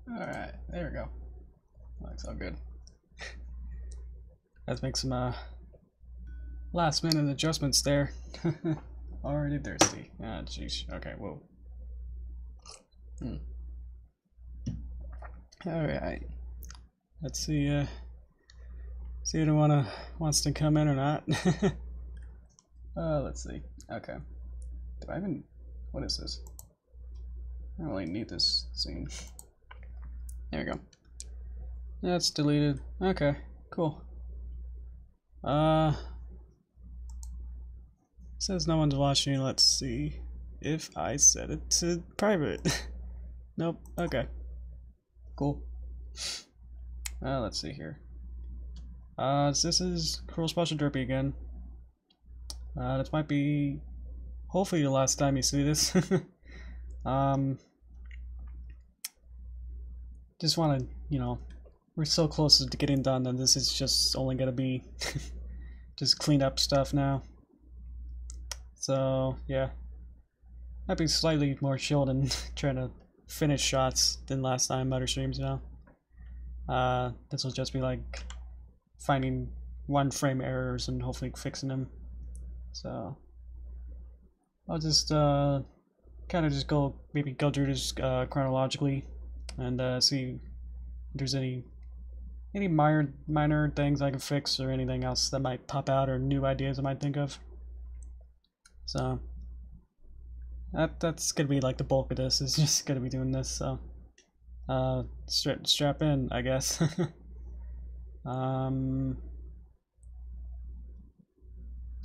Alright, there we go. Looks all good. Let's make some last minute adjustments there. Already thirsty. Ah, jeez. Okay, whoa. Alright. Let's see, see if anyone wants to come in or not. Let's see. Okay. Do I even... What is this? I don't really need this scene. There we go. That's deleted. Okay, cool. Says no one's watching. Let's see if I set it to private. Nope. Okay. Cool. Let's see here. This is Cruel Special Derpy again. This might be hopefully the last time you see this. Just want to, you know, we're so close to getting done, and this is just only gonna be just clean up stuff now. So yeah, might be slightly more chilled and trying to finish shots than last time other streams, you know. This will just be like finding one frame errors and hopefully fixing them. So I'll just kind of just maybe go through this chronologically and see if there's any minor things I can fix or anything else that might pop out or new ideas I might think of. So that's gonna be like the bulk of this, is just gonna be doing this. So strap in, I guess.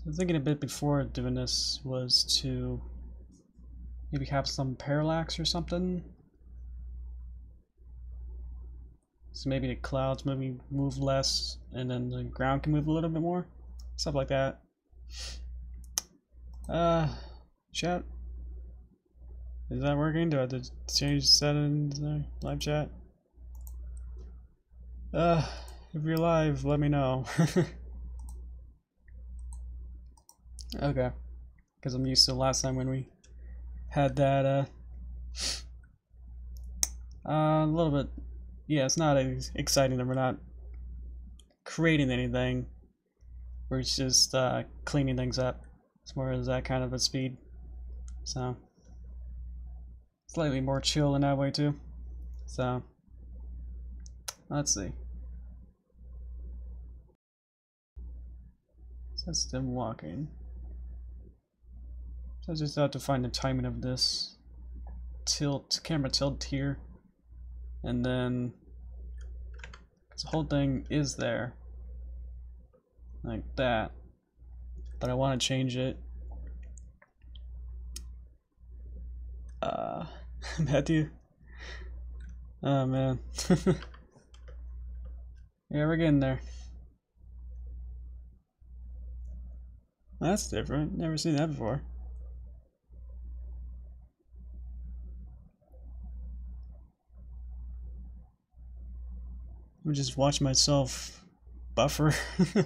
So thinking a bit before doing this was to maybe have some parallax or something. So maybe the clouds maybe move less and then the ground can move a little bit more. Stuff like that. Chat? Is that working? Do I have to change settings there? Live chat? If you're live, let me know. Okay. Because I'm used to last time when we had that, a little bit, yeah, it's not as exciting that we're not creating anything. We're just, cleaning things up. It's more as that kind of a speed. So, slightly more chill in that way too. So, let's see. Says them walking. So I just have to find the timing of this camera tilt here, and then the whole thing is there like that, but I want to change it. Matthew. Oh man. Yeah, we're getting there. That's different. Never seen that before. I'm just watching myself buffer. I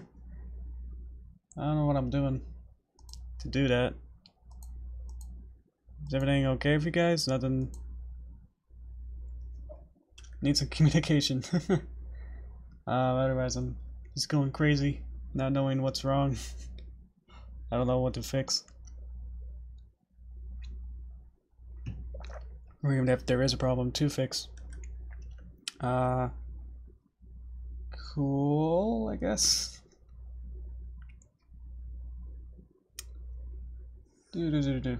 don't know what I'm doing to do that. Is everything okay for you guys? Nothing. Need some communication. Otherwise I'm just going crazy, not knowing what's wrong. I don't know what to fix. Or even if there is a problem to fix. Cool, I guess. If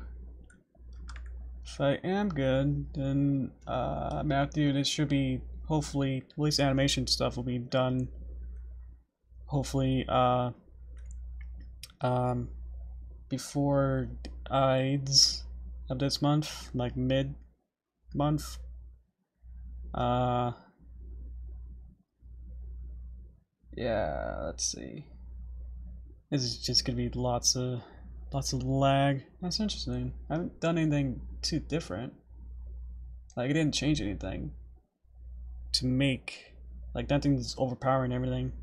I am good, then Matthew, this should be hopefully, at least animation stuff will be done. Hopefully, before Ides of this month, like mid-month. Yeah, let's see. This is just gonna be lots of lag. That's interesting. I haven't done anything too different. Like, I didn't change anything to make, like, nothing's overpowering everything.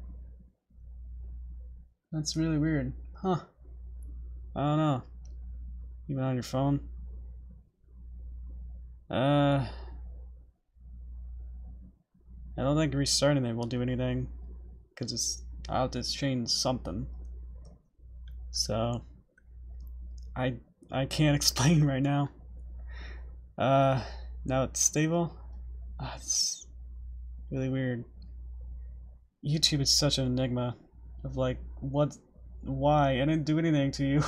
That's really weird. Huh. I don't know. Even on your phone. I don't think restarting it will do anything, because it's I'll have to change something. So I can't explain right now. Now it's stable. It's really weird. YouTube is such an enigma of like, what, why? I didn't do anything to you.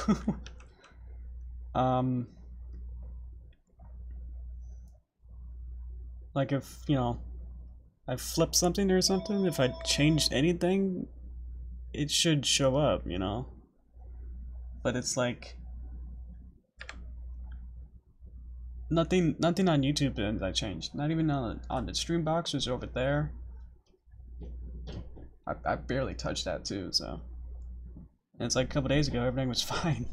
Like if, you know, I flipped something or something, if I changed anything, it should show up, you know? But it's like nothing on YouTube that I changed. Not even on the stream box was over there. I barely touched that too, so. And it's like a couple days ago, everything was fine.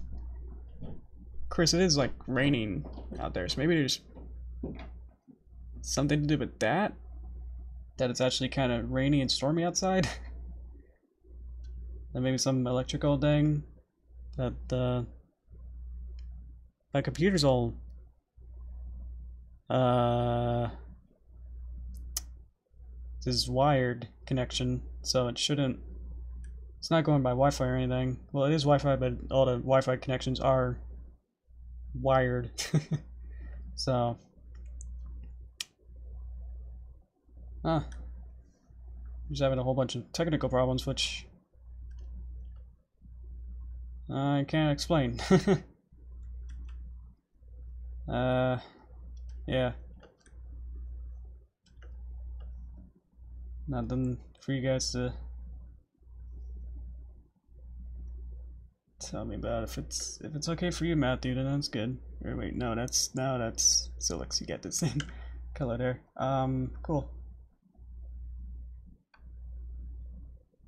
Chris, it is like raining out there, so maybe there's something to do with that? That it's actually kind of rainy and stormy outside? And maybe some electrical thing that my computer's all this is wired connection, so it shouldn't, it's not going by Wi-Fi or anything. Well, it is Wi-Fi, but all the Wi-Fi connections are wired. So just having a whole bunch of technical problems, which I can't explain. Yeah. Nothing for you guys to tell me about. If it's okay for you, Matthew, then that's good. Or wait, no, that's Silix. You get the same color there. Cool.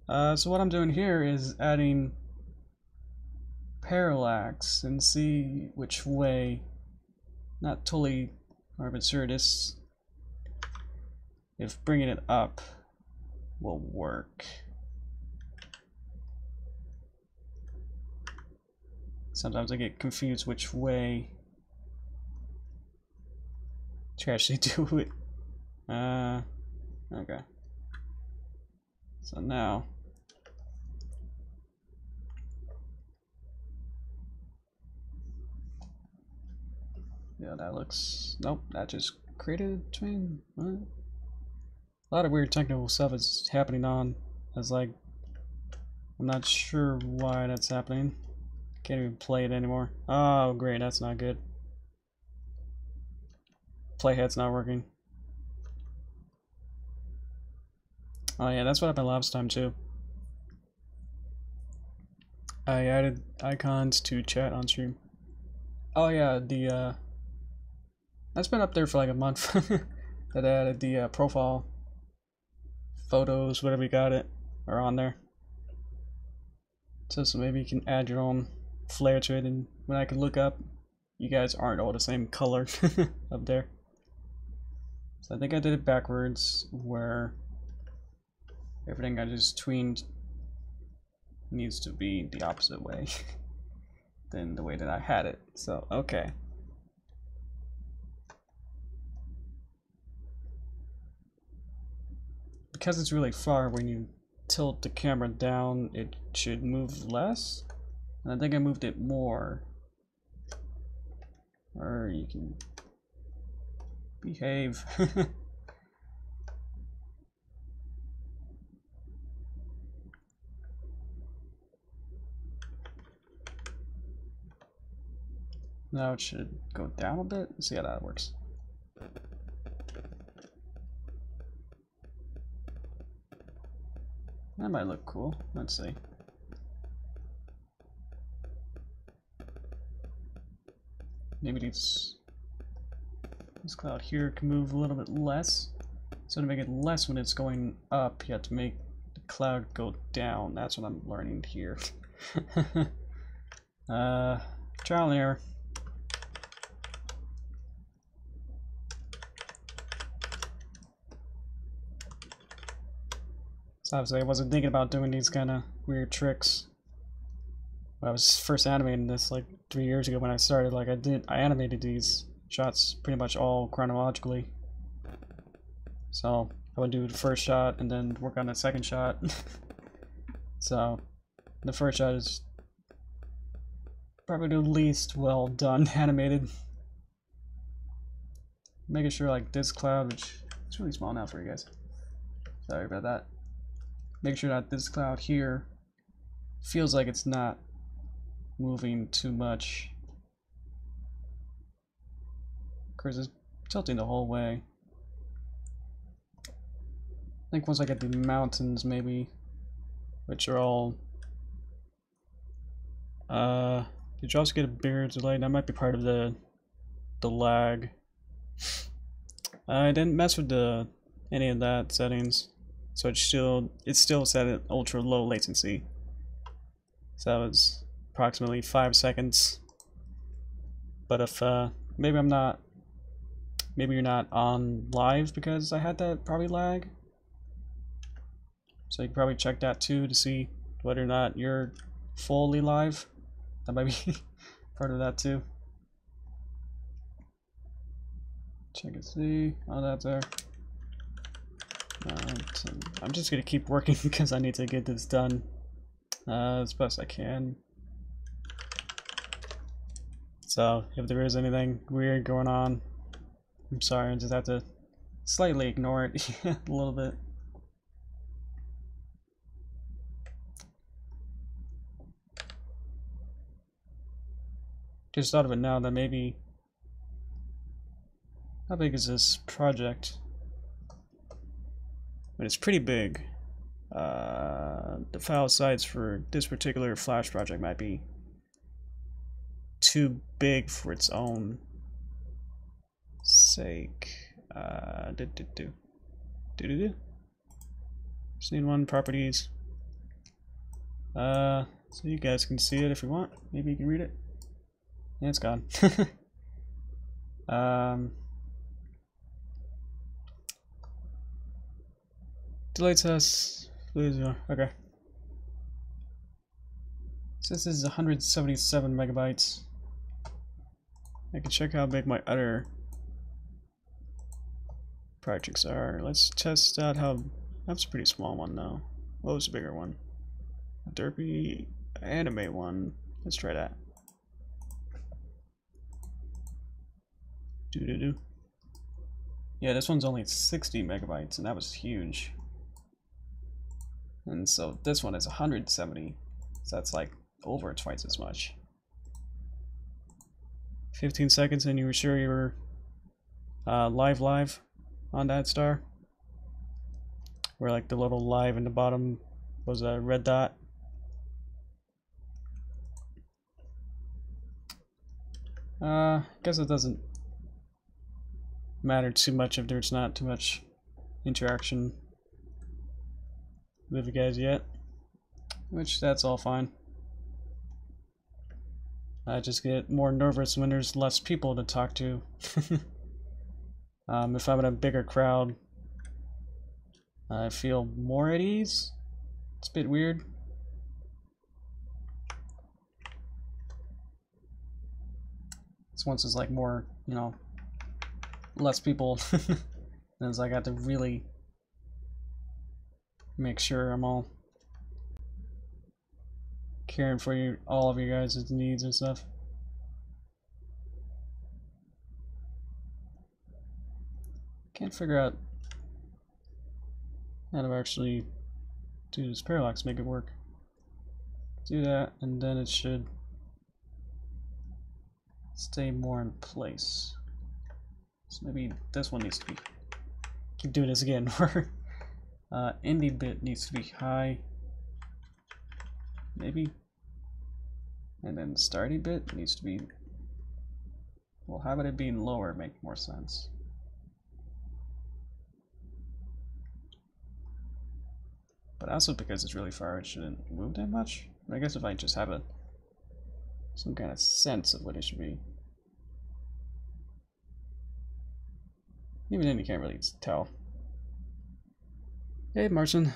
So what I'm doing here is adding parallax and see which way. Not totally 100% sure this, if bringing it up will work. Sometimes I get confused which way to actually do it. Okay. So now yeah, that looks, nope, that just created a twin. What? A lot of weird technical stuff is happening on. It's like, I'm not sure why that's happening. Can't even play it anymore. Oh, great, that's not good. Playhead's not working. Oh yeah, that's what happened last time too. I added icons to chat on stream. Oh yeah, the that's been up there for like a month. That I added the profile photos, whatever you got it, are on there. So maybe you can add your own flair to it, and when I can look up, you guys aren't all the same color up there. So I think I did it backwards, where everything I just tweened needs to be the opposite way than the way that I had it. So okay. Because it's really far, when you tilt the camera down, it should move less. And I think I moved it more. Or you can behave. Now it should go down a bit. Let's see how that works. That might look cool. Let's see. Maybe this cloud here can move a little bit less. So to make it less when it's going up, you have to make the cloud go down. That's what I'm learning here. Trial and error. So obviously I wasn't thinking about doing these kind of weird tricks. When I was first animating this like 3 years ago when I started, like I animated these shots pretty much all chronologically. So I would do the first shot and then work on the second shot. So the first shot is probably the least well done animated. Making sure like this cloud, which it's really small now for you guys. Sorry about that. Make sure that this cloud here feels like it's not moving too much. Of course, it's tilting the whole way. I think once I get the mountains, maybe, which are all. Did you also get a bigger delay? That might be part of the lag. I didn't mess with any of that settings, so it's still set at ultra low latency. So that was approximately 5 seconds. But if maybe you're not on live because I had that probably lag. So you can probably check that too to see whether or not you're fully live. That might be part of that too. Check and see. Oh, that's there. I'm just gonna keep working because I need to get this done as best I can. So if there is anything weird going on, I'm sorry. I just have to slightly ignore it a little bit. Just thought of it now that maybe. How big is this project? But it's pretty big. The file size for this particular Flash project might be too big for its own sake. Scene 1 properties. So you guys can see it if you want. Maybe you can read it. Yeah, it's gone. Delay test. Okay. So this is 177 megabytes. I can check how big my other projects are. Let's test out how. That's a pretty small one though. What was the bigger one? Derpy Animate one. Let's try that. Yeah, this one's only 60 megabytes, and that was huge. And so this one is 170, so that's like over twice as much. 15 seconds, and you were sure you were live on that star? Where like the little live in the bottom was a red dot. Guess it doesn't matter too much if there's not too much interaction with you guys yet, which that's all fine. I just get more nervous when there's less people to talk to. If I'm in a bigger crowd, I feel more at ease. It's a bit weird. This once is like more, you know, less people. And it's like I have to really make sure I'm all caring for you, all of you guys' needs and stuff. Can't figure out how to actually do this parallax, make it work. Do that, and then it should stay more in place. So maybe this one needs to be. Keep doing this again. Where indie bit needs to be high, maybe, and then starting bit needs to be. Well, how about it being lower? Make more sense. But also because it's really far, it shouldn't move that much. But I guess if I just have some kind of sense of what it should be. Even then you can't really tell. Hey, Martin.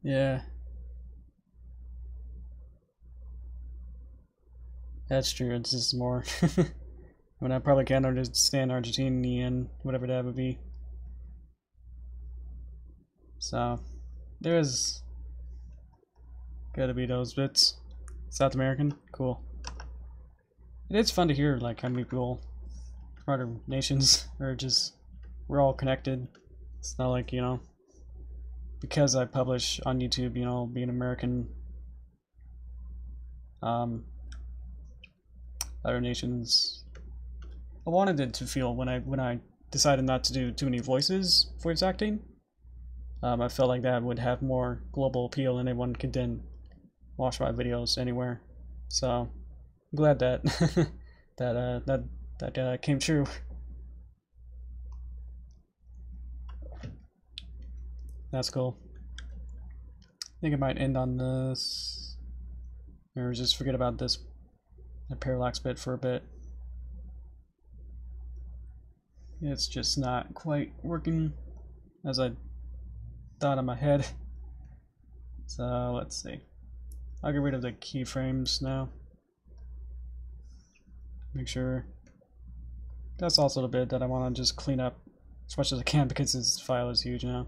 Yeah. That's true, it's just more I mean, I probably can't understand Argentinian, whatever that would be. So, there's gotta be those bits. South American? Cool. It is fun to hear, like, how many people from other nations are just, we're all connected. It's not like, you know, because I publish on YouTube, you know, being American, other nations. I wanted it to feel when I decided not to do too many voice acting. I felt like that would have more global appeal and everyone could then watch my videos anywhere. So I'm glad that that came true. That's cool. I think I might end on this, or just forget about this parallax bit for a bit. It's just not quite working as I thought in my head. So let's see. I'll get rid of the keyframes now. Make sure. That's also the bit that I want to just clean up as much as I can because this file is huge now.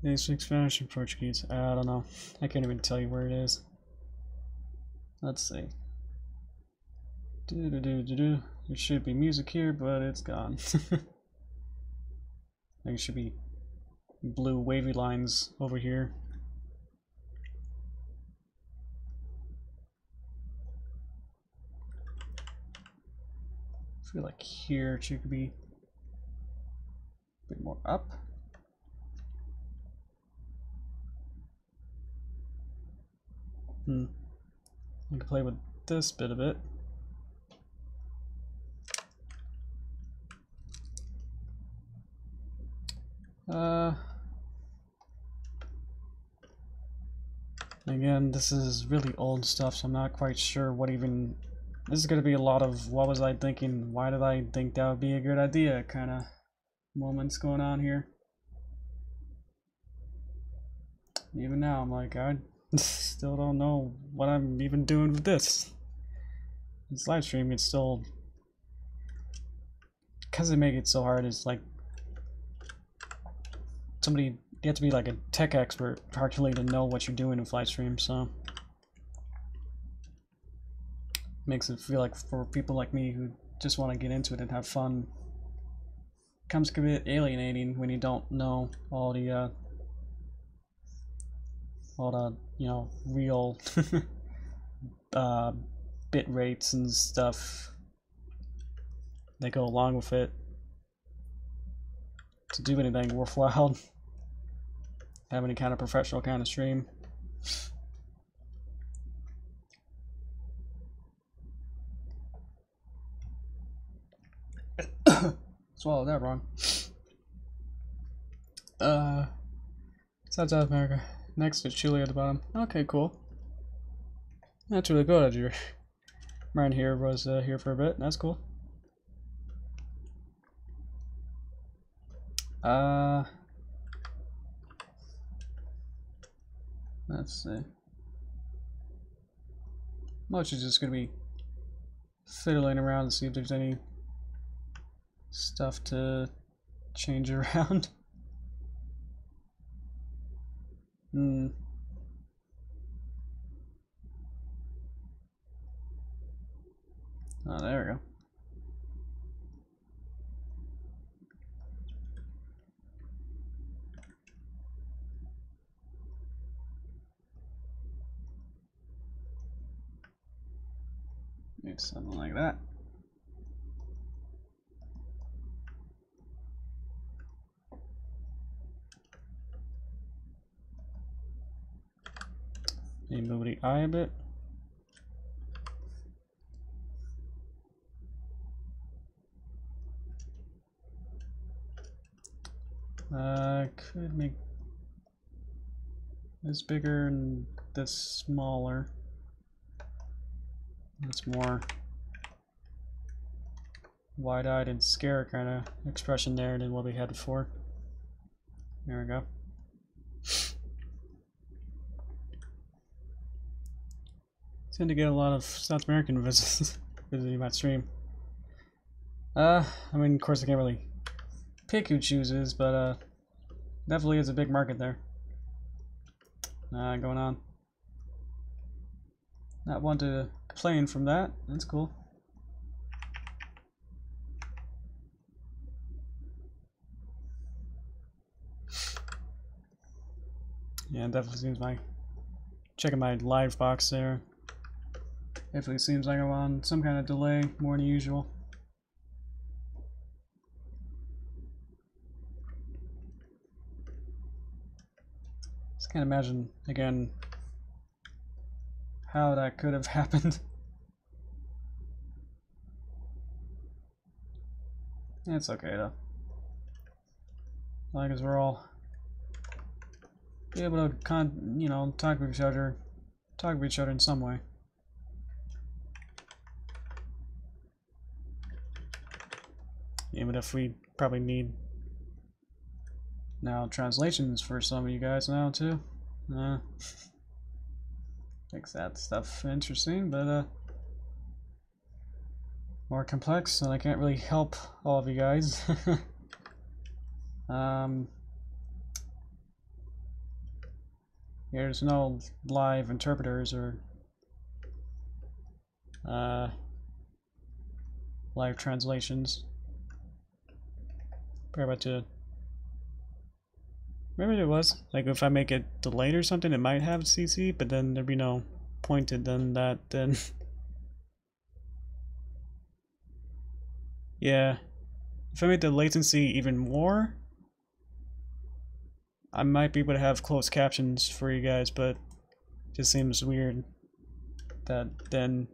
They speak Spanish and Portuguese. I don't know. I can't even tell you where it is. Let's see. There should be music here, but it's gone. There should be blue wavy lines over here. I feel like here it should be a bit more up. I can play with this bit of it. Again, this is really old stuff, so I'm not quite sure what even. This is going to be a lot of what was I thinking, why did I think that would be a good idea kind of moments going on here. Even now, I'm like, I still don't know what I'm even doing with this. This live stream, it's still, because they make it so hard, it's like somebody, you have to be like a tech expert partially to know what you're doing in live stream, so makes it feel like for people like me who just want to get into it and have fun, it becomes a bit alienating when you don't know all the you know, real bit rates and stuff that go along with it to do anything worthwhile. Have any kind of professional kind of stream. Swallowed that wrong. South America. Next to Chile at the bottom. Okay, cool. That's really good. Your man here was here for a bit. That's cool. Let's see. Much is just gonna be fiddling around to see if there's any stuff to change around. Oh, there we go. Maybe something like that. Maybe move the eye a bit. Could make this bigger and this smaller. That's more wide-eyed and scare kind of expression there than what we had before. There we go. tend to get a lot of South American visits visiting my stream. I mean, of course I can't really pick who chooses, but definitely is a big market there. Going on. Not one to complain from that. That's cool. Yeah, it definitely seems like checking my live box there. Definitely seems like I'm on some kind of delay more than usual. Just can't imagine again how that could have happened. It's okay though. As long as we're all able to talk with each other in some way. Even if we probably need now translations for some of you guys now too. Makes that stuff interesting, but more complex, and I can't really help all of you guys. There's no live interpreters or live translations. Probably about to. Maybe there was. Like if I make it delayed or something, it might have CC, but then there'd be no pointed than that. Then yeah, if I make the latency even more, I might be able to have closed captions for you guys, but it just seems weird that then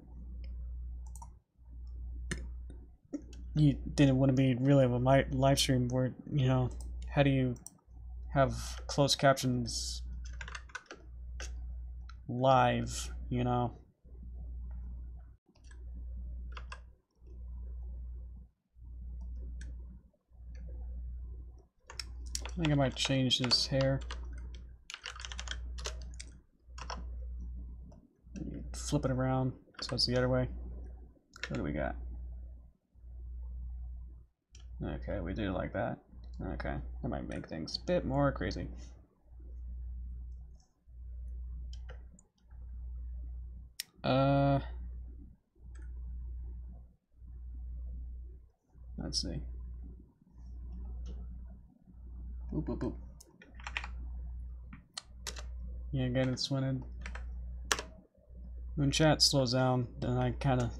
you didn't want to be really of a live stream where, how do you have closed captions live, I think I might change this hair. Flip it around so it's the other way. What do we got? Okay, we do like that. Okay, that might make things a bit more crazy. Let's see. Boop, boop, boop. Yeah, again, it's when chat slows down, then I kind of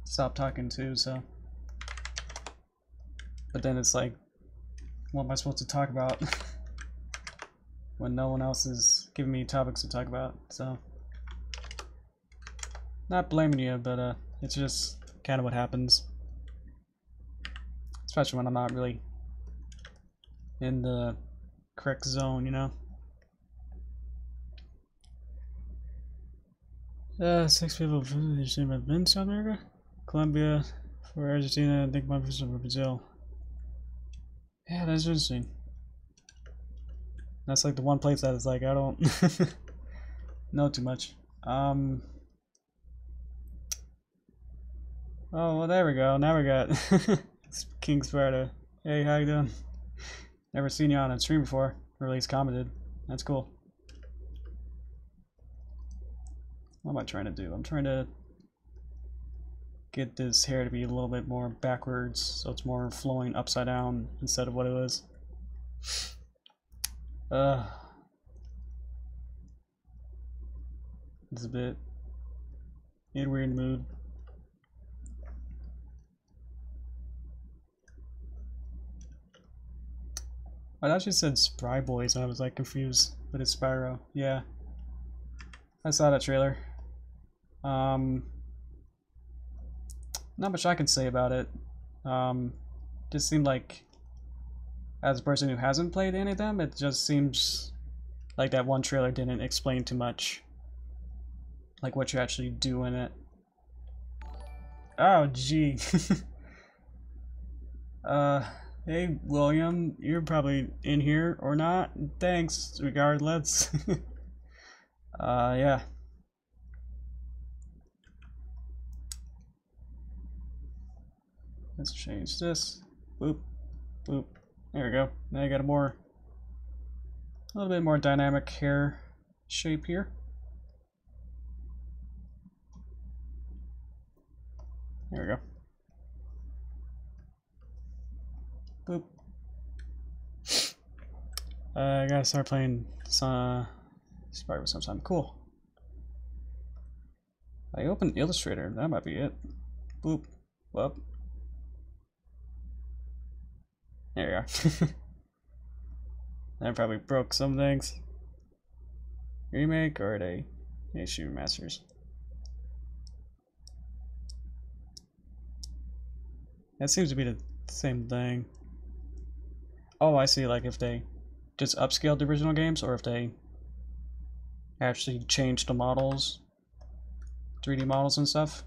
stop talking too, so. But then it's like, what am I supposed to talk about when no one else is giving me topics to talk about? So, not blaming you, but it's just kind of what happens. Especially when I'm not really in the correct zone, 6 people have been South America, Colombia, for Argentina, I think my person for Brazil. Yeah, that's interesting. That's like the one place that is like I don't know too much. Oh, well, there we go. Now we got King Sparta. Hey, how you doing? Never seen you on a stream before, or at least commented. That's cool. What am I trying to do? I'm trying to get this hair to be a little bit more backwards, so it's more flowing upside down instead of what it was. It's a bit in a weird mood. I actually said Spry Boys and I was like confused, but it's Spyro. Yeah, I saw that trailer. Not much I can say about it. Just seemed like, as a person who hasn't played any of them, it just seems like that one trailer didn't explain too much, like what you actually do in it. Oh, gee. Hey, William, you're probably in here or not. Thanks, regardless. Yeah. Let's change this. Boop, boop. There we go. Now I got a little bit more dynamic hair shape here. There we go. Boop. I gotta start playing Spyro sometime. Cool. I opened Illustrator. That might be it. Boop. Whoop. There you go. That probably broke some things. Remake or a Yoshi Masters. That seems to be the same thing. Oh, I see. Like if they just upscaled the original games, or if they actually changed the models, 3D models and stuff.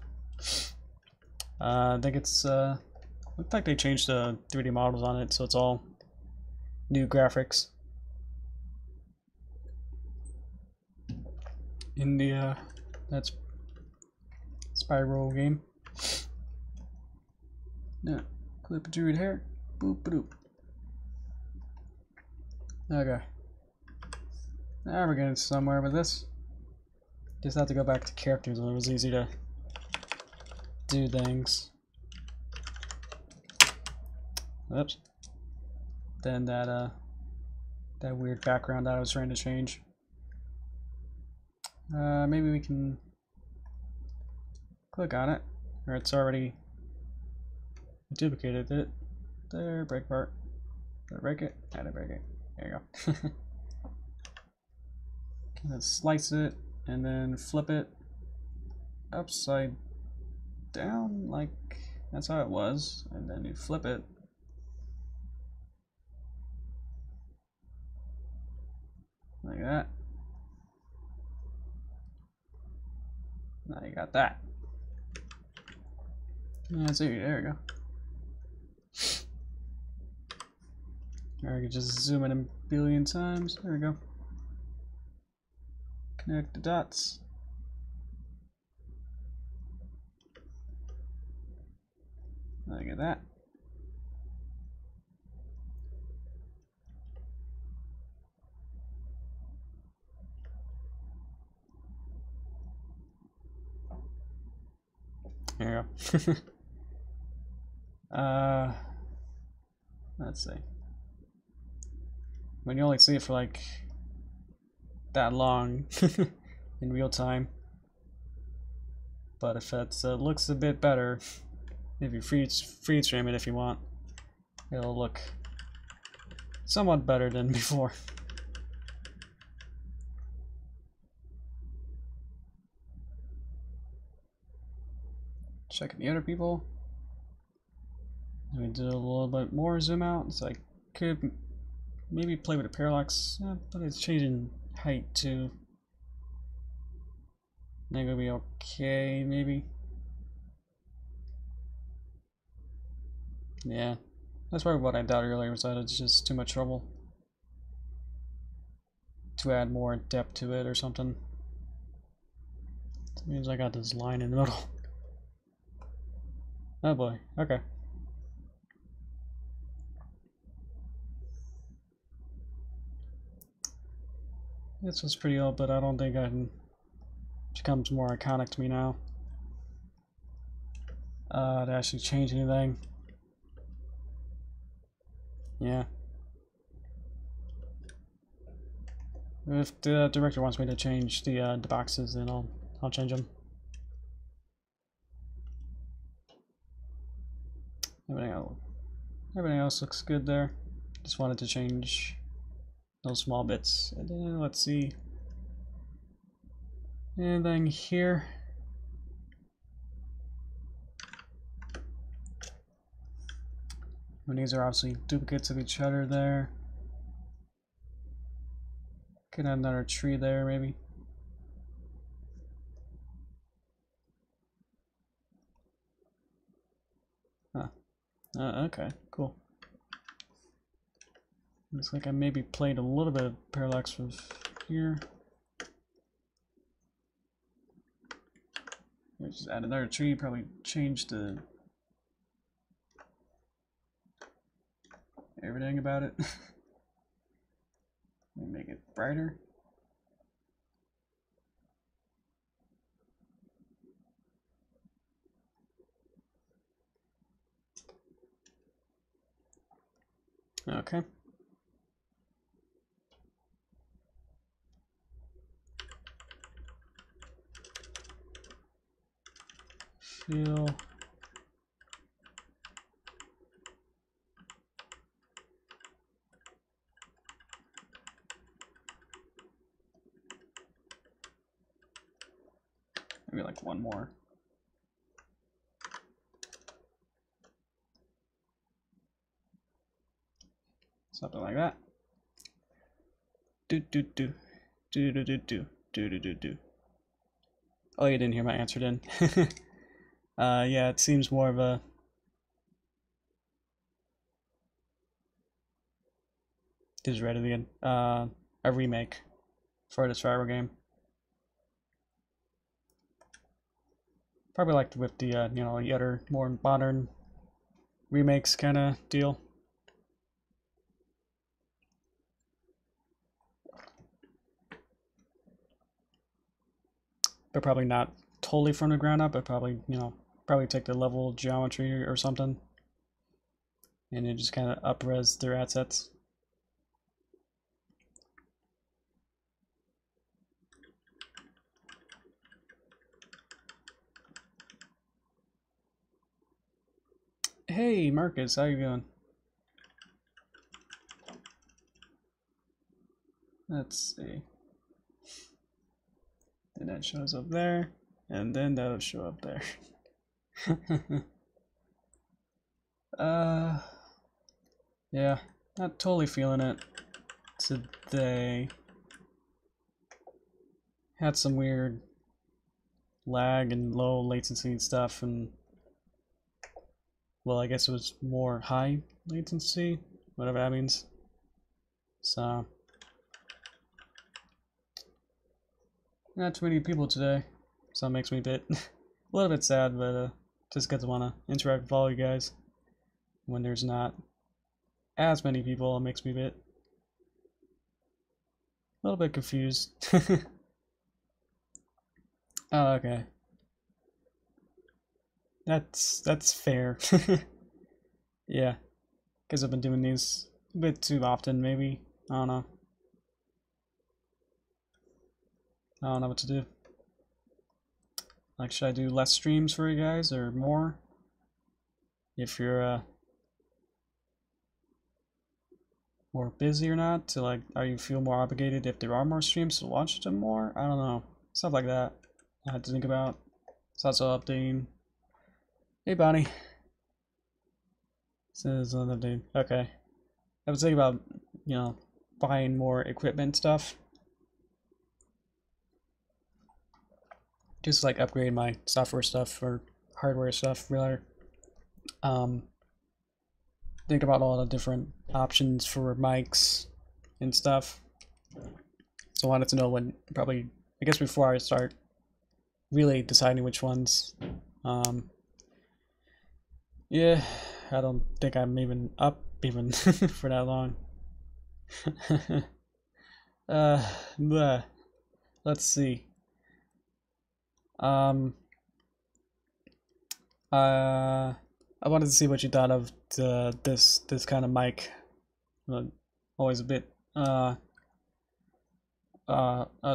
I think it's looks like they changed the 3D models on it, so it's all new graphics in the that's Spyro game. Yeah, clip of druid hair. Boop boop. Okay. Now we're getting somewhere with this. Just have to go back to characters and it was easy to do things. Oops. Then that weird background that I was trying to change. Maybe we can click on it, or it's already duplicated it. There, break part. Did I break it? I didn't break it. There you go. And then slice it, and then flip it upside down, like that's how it was, and then you flip it. Like that. Now you got that. That's it, there we go. Or I could just zoom in a billion times. There we go. Connect the dots. Look at that. There you go. Let's see. When you only see it for like that long in real time, but if it looks a bit better, if you freeze frame it if you want, it'll look somewhat better than before. Checking the other people. Let me do a little bit more zoom out, so I could maybe play with the parallax, but it's changing height too. That could be okay, maybe. Yeah, that's probably what I thought earlier, was that it's just too much trouble to add more depth to it or something. It means I got this line in the middle. Oh boy, okay. This was pretty old, but I don't think it becomes more iconic to me now. To actually change anything. Yeah. If the director wants me to change the boxes, then I'll change them. Everything else looks good there. Just wanted to change those small bits. And then let's see. Anything here? And these are obviously duplicates of each other there. Could add another tree there, maybe. Huh. Okay, cool. Looks like I maybe played a little bit of parallax with here. Let's just add another tree, probably change the everything about it. Let me make it brighter. Okay. Feel. Maybe like one more. Something like that. Do do do do do do do do do do do. Oh, you didn't hear my answer then. Yeah, it seems more of a just read it again. A remake for the survival game. Probably like with the you know, the other more modern remakes kind of deal. But probably not totally from the ground up, but probably, you know, probably take the level geometry or something. And then just kind of up-res their assets. Hey, Marcus, how you doing? Let's see. Then that shows up there, and then that'll show up there. Yeah, not totally feeling it today. Had some weird lag and low latency and stuff, and well, I guess it was more high latency, whatever that means. So not too many people today, so it makes me a bit a little bit sad, but just because I want to interact with all you guys. When there's not as many people, it makes me a little bit confused. Oh, okay. That's fair. Yeah, because I've been doing these a bit too often, maybe. I don't know. I don't know what to do. Like, should I do less streams for you guys or more? If you're more busy or not, to like, are you feel more obligated if there are more streams to watch them more? I don't know. Stuff like that I had to think about. It's also updating. Hey, Bonnie. Says another update. Okay. I was thinking about, you know, buying more equipment stuff. Just like upgrade my software stuff or hardware stuff, rather. Think about all the different options for mics and stuff. So I wanted to know when, probably, I guess before I start really deciding which ones. Yeah, I don't think I'm even up even for that long. Bleh. Let's see. I wanted to see what you thought of this kind of mic. Always a bit a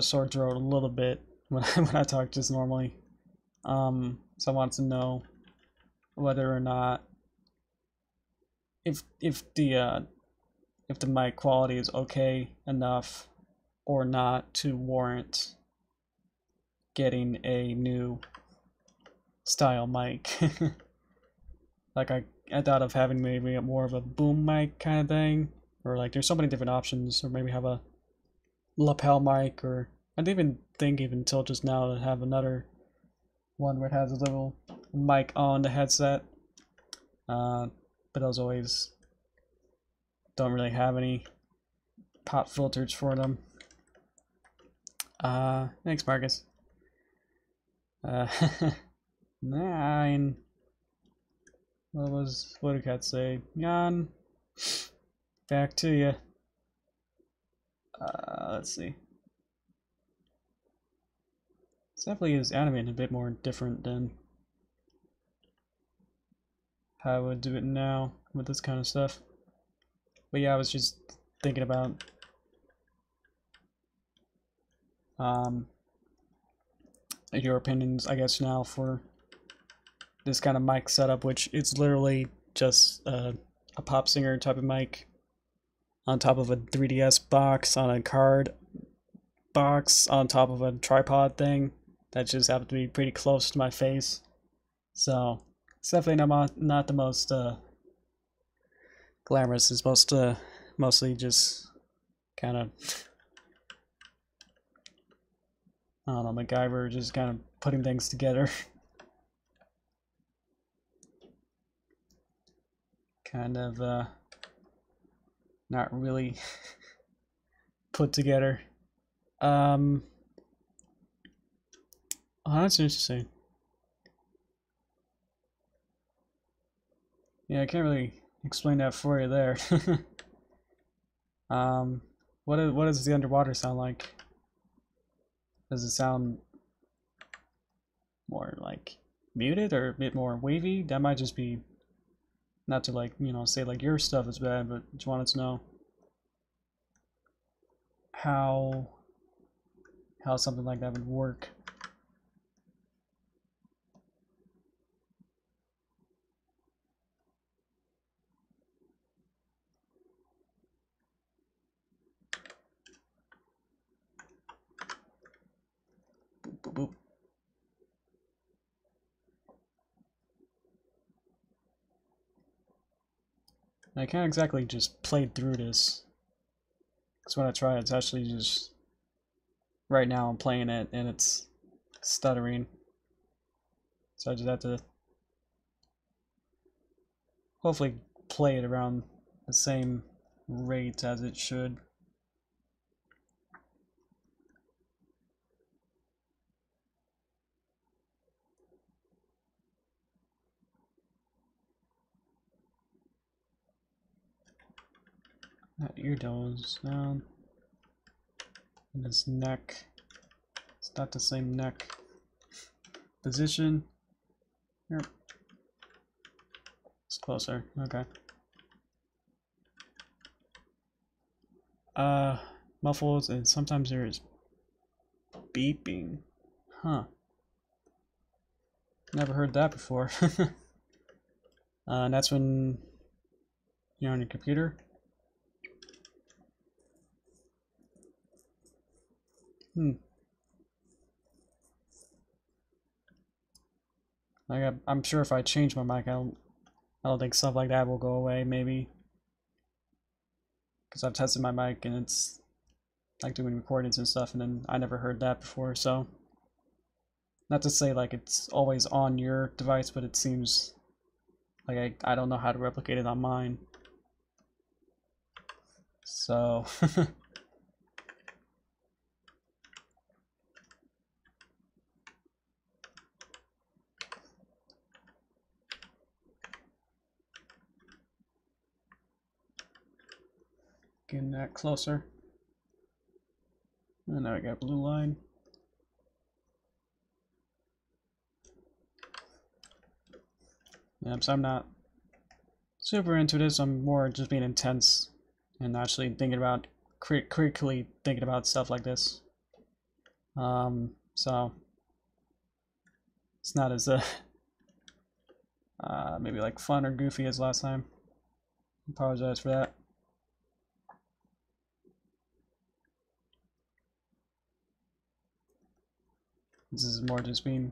sore throat a little bit when when I talk just normally. So I wanted to know whether or not if the mic quality is okay enough or not to warrant getting a new style mic. Like I thought of having maybe more of a boom mic kind of thing, or like there's so many different options, or maybe have a lapel mic, or I didn't even think even until just now to have another one where it has a little mic on the headset. But those always don't really have any pop filters for them. Thanks, Marcus. 9. What did Cat say? Yan. back to you. Let's see. This definitely is animated a bit more different than how I would do it now with this kind of stuff. But yeah, I was just thinking about your opinions, I guess, now for this kind of mic setup, which it's literally just a pop singer type of mic on top of a 3DS box on a card box on top of a tripod thing that just happened to be pretty close to my face. So it's definitely not the most glamorous. It's mostly just kind of, I don't know, MacGyver, just kind of putting things together. Kind of not really put together. Oh, that's interesting. Yeah, I can't really explain that for you there. What does the underwater sound like? Does it sound more like muted or a bit more wavy? That might just be, not to like, you know, say like your stuff is bad, but just wanted to know how something like that would work. Boop, boop, boop. I can't exactly just play through this, because when I try, it's actually just, right now I'm playing it and it's stuttering. So I just have to hopefully play it around the same rate as it should. That ear goes down. And his neck. It's not the same neck position. Here. It's closer. Okay. Muffles, and sometimes there's beeping. Huh. Never heard that before. And that's when you're on your computer. I'm sure if I change my mic, I don't think stuff like that will go away. Maybe because I've tested my mic and it's like doing recordings and stuff, and then I never heard that before. So not to say like it's always on your device, but it seems like I don't know how to replicate it on mine. So getting that closer. And now I got blue line. Yeah, so I'm not super into this. I'm more just being intense and actually thinking about, critically thinking about stuff like this. So it's not as maybe like fun or goofy as last time. Apologize for that. This is more just being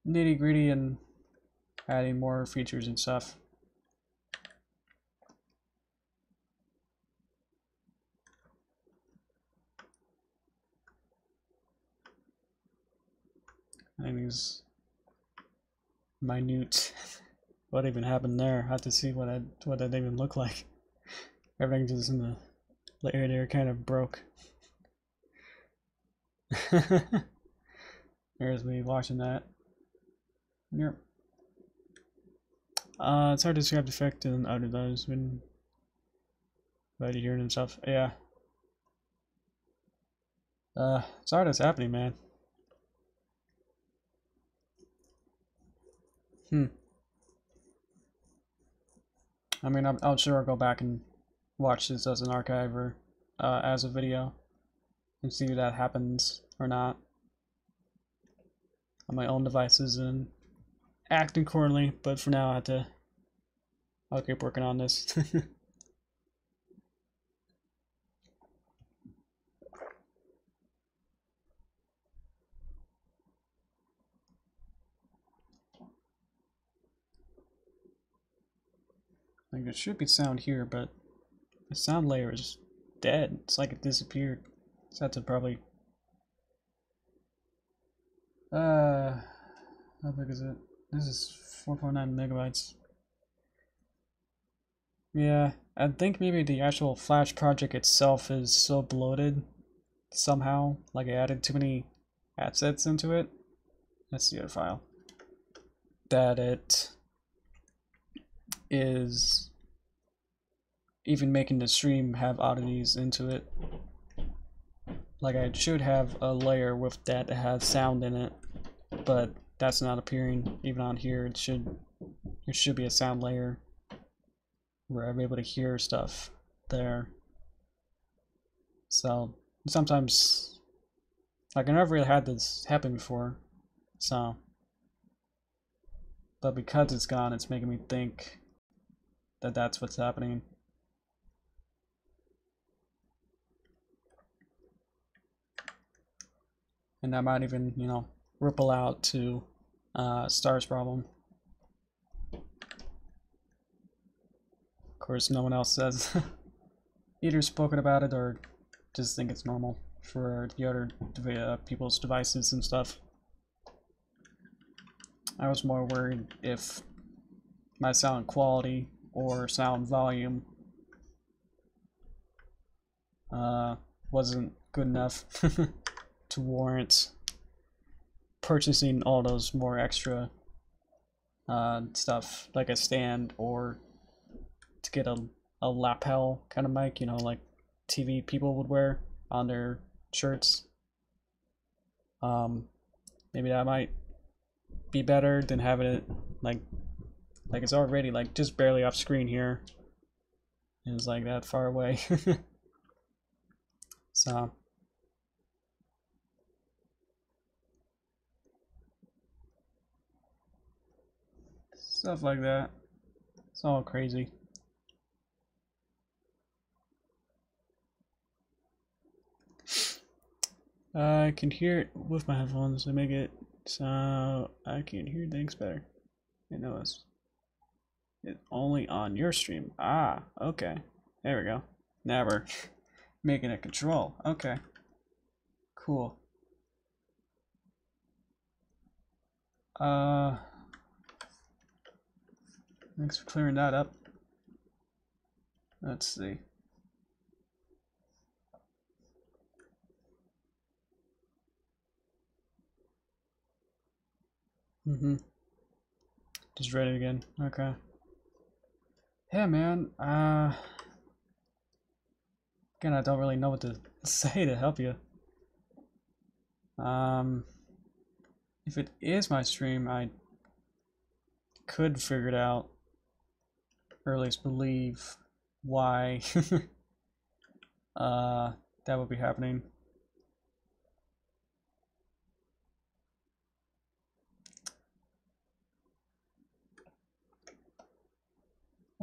nitty gritty and adding more features and stuff. And these minute, what even happened there? I have to see what that even looked like. Everything just in the layer there kind of broke. There's me watching that. Yep. It's hard to describe the effect in other those when About hearing and stuff. Yeah. Sorry that's happening, man. I mean, I'll sure go back and watch this as an archive or as a video and see if that happens or not on my own devices and acting accordingly. But for now, I'll keep working on this. Like there should be sound here, but the sound layer is dead. It's like it disappeared. So I have to probably how big is it? This is 4.9 megabytes. Yeah, I think maybe the actual Flash project itself is so bloated somehow, like I added too many assets into it. That's the other file. That it is even making the stream have oddities into it. Like I should have a layer with that has sound in it, but that's not appearing even on here. There should be a sound layer where I'm able to hear stuff there. So sometimes, like I never really had this happen before, so, but because it's gone, it's making me think that that's what's happening. And that might even, you know, ripple out to Star's problem. Of course, no one else says either spoken about it or just think it's normal for the other people's devices and stuff. I was more worried if my sound quality or sound volume wasn't good enough to warrant purchasing all those more extra stuff, like a stand or to get a lapel kind of mic, you know, like TV people would wear on their shirts. Maybe that might be better than having it like it's already like just barely off screen here. And it's like that far away. So stuff like that. It's all crazy. I can hear it with my headphones to make it so I can hear things better. I know it's only on your stream. Ah, okay. There we go. Now we're making a control. Okay. Cool. Thanks for clearing that up. Let's see. Just read it again. Okay. Yeah, man. Again, I don't really know what to say to help you. If it is my stream, I could figure it out, or at least believe why that would be happening.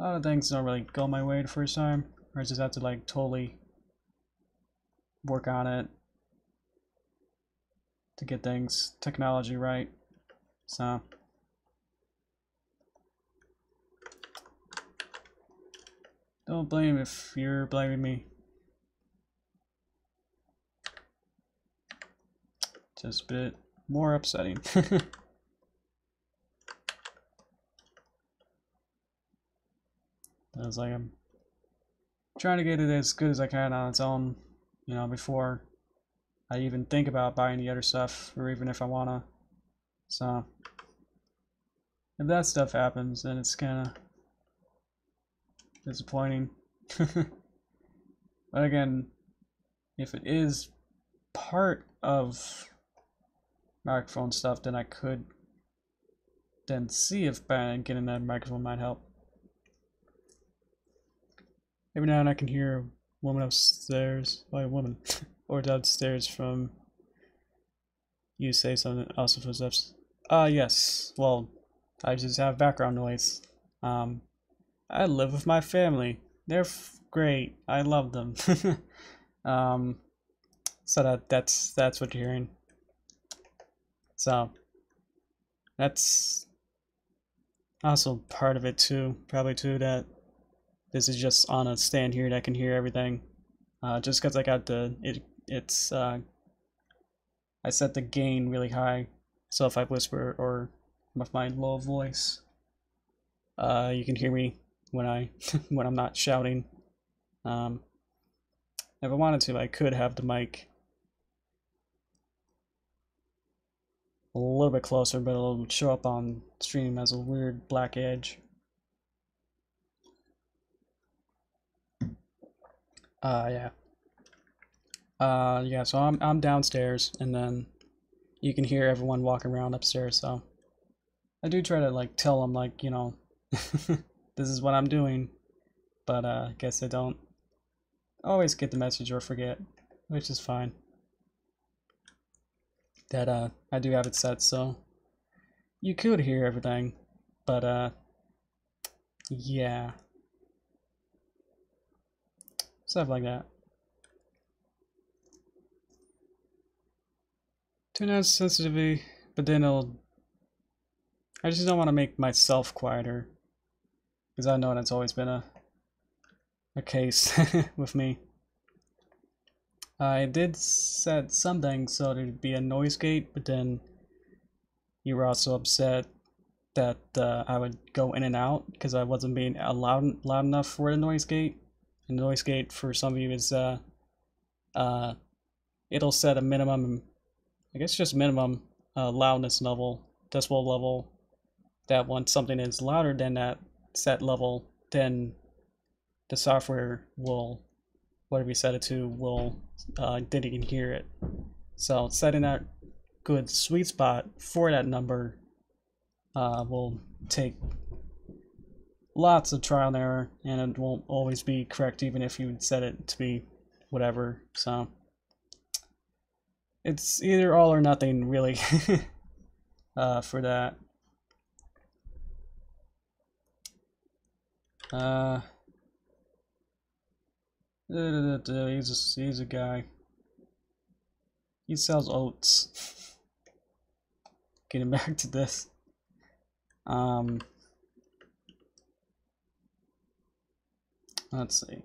A lot of things don't really go my way the first time, or I just have to like totally work on it to get things technology right. So don't blame if you're blaming me. Just a bit more upsetting. I was like, I'm trying to get it as good as I can on its own, you know, before I even think about buying the other stuff, or even if I wanna. So if that stuff happens, then it's kind of disappointing. But again, if it is part of microphone stuff, then I could then see if getting that microphone might help. Every now and then I can hear a woman upstairs, or a woman, or downstairs from you say something, also footsteps. Yes, well, I just have background noise. I live with my family. They're great. I love them. So that's what you're hearing. So that's also part of it too. Probably too that this is just on a stand here that I can hear everything. Just because I got I set the gain really high, so if I whisper or with my low voice, you can hear me when when I'm not shouting. If I wanted to, I could have the mic a little bit closer, but it'll show up on stream as a weird black edge. Yeah. Yeah, so I'm downstairs, and then you can hear everyone walking around upstairs, so I do try to like tell them, like, you know, this is what I'm doing, but I guess I don't always get the message or forget, which is fine. That I do have it set so you could hear everything, but yeah, stuff like that. Tune down sensitivity, but then I just don't want to make myself quieter, because I know that's always been a case with me. I did set something so there'd be a noise gate, but then you were also upset that I would go in and out because I wasn't being loud enough for the noise gate. And the noise gate for some of you is it'll set a minimum, I guess just minimum loudness level, decibel level, that once something is louder than that set level, then the software will, whatever you set it to, will then you can hear it. So setting that good sweet spot for that number will take lots of trial and error, and it won't always be correct even if you set it to be whatever. So it's either all or nothing, really, for that. He's a guy. He sells oats. Getting back to this. Let's see.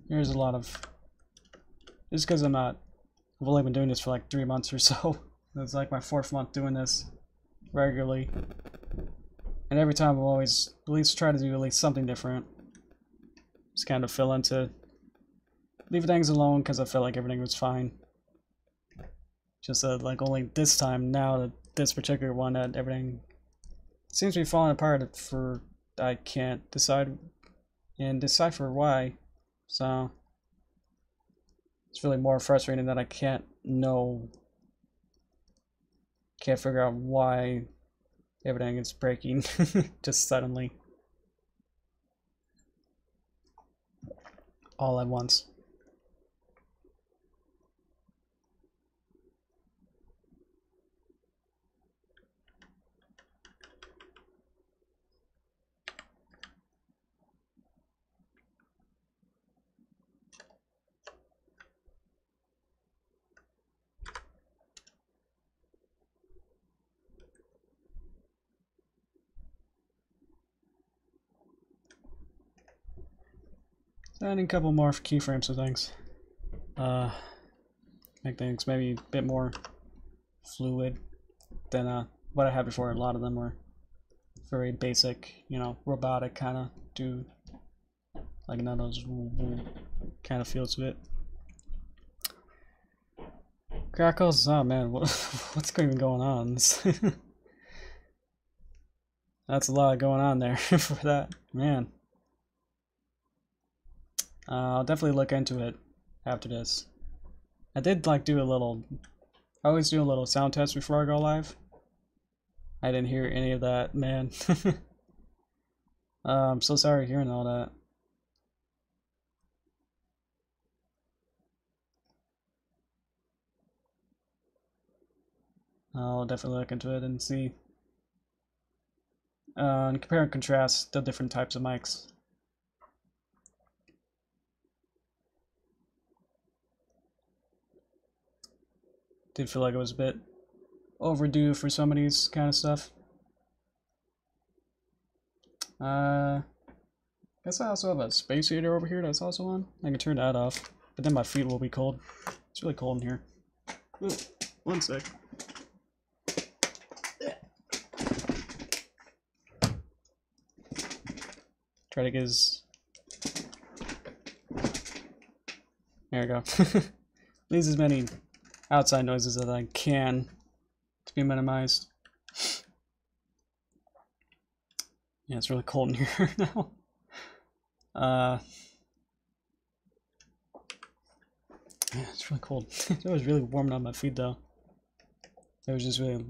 There's a lot of, just because I've only been doing this for like 3 months or so. It's like my 4th month doing this regularly, and every time I'll always at least try to do at least something different. Just kind of fill into, leave things alone because I felt like everything was fine. Just like only this time now, that this particular one, that everything seems to be falling apart for I can't decide and decipher why. So it's really more frustrating that I can't figure out why everything is breaking just suddenly all at once. Adding a couple more keyframes of things. Make things maybe a bit more fluid than what I had before. A lot of them were very basic, you know, robotic kind of, do like none of those kind of feels to it. Crackles, oh man, what's even going on? That's a lot going on there for that, man. I'll definitely look into it after this. I did like do a little, I always do a little sound test before I go live. I didn't hear any of that, man. I'm so sorry hearing all that. I'll definitely look into it and see. And compare and contrast the different types of mics. Did feel like it was a bit overdue for some of these kind of stuff. Guess I also have a space heater over here that's also on. I can turn that off, but then my feet will be cold. It's really cold in here. Ooh, one sec. Try to get his... There we go. Leaves as many outside noises as I can to be minimized. Yeah, it's really cold in here now. Yeah, it's really cold. It was really warming up my feet though. It was just really a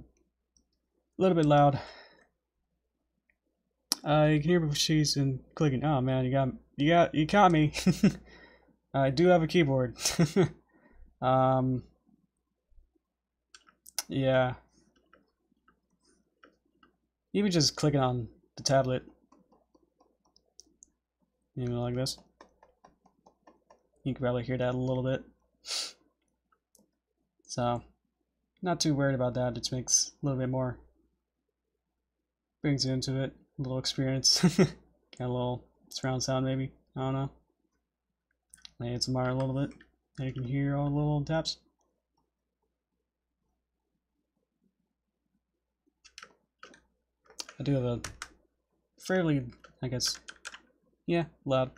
little bit loud. You can hear my cheese and clicking. Oh man, you caught me. I do have a keyboard. Yeah. Even just clicking on the tablet, you know, like this. You can probably hear that a little bit. So, not too worried about that. It just makes a little bit more, brings you into it, a little experience. Got a little surround sound maybe, I don't know. I ASMR a little bit, and you can hear all the little taps. I do have a fairly, I guess, yeah, loud.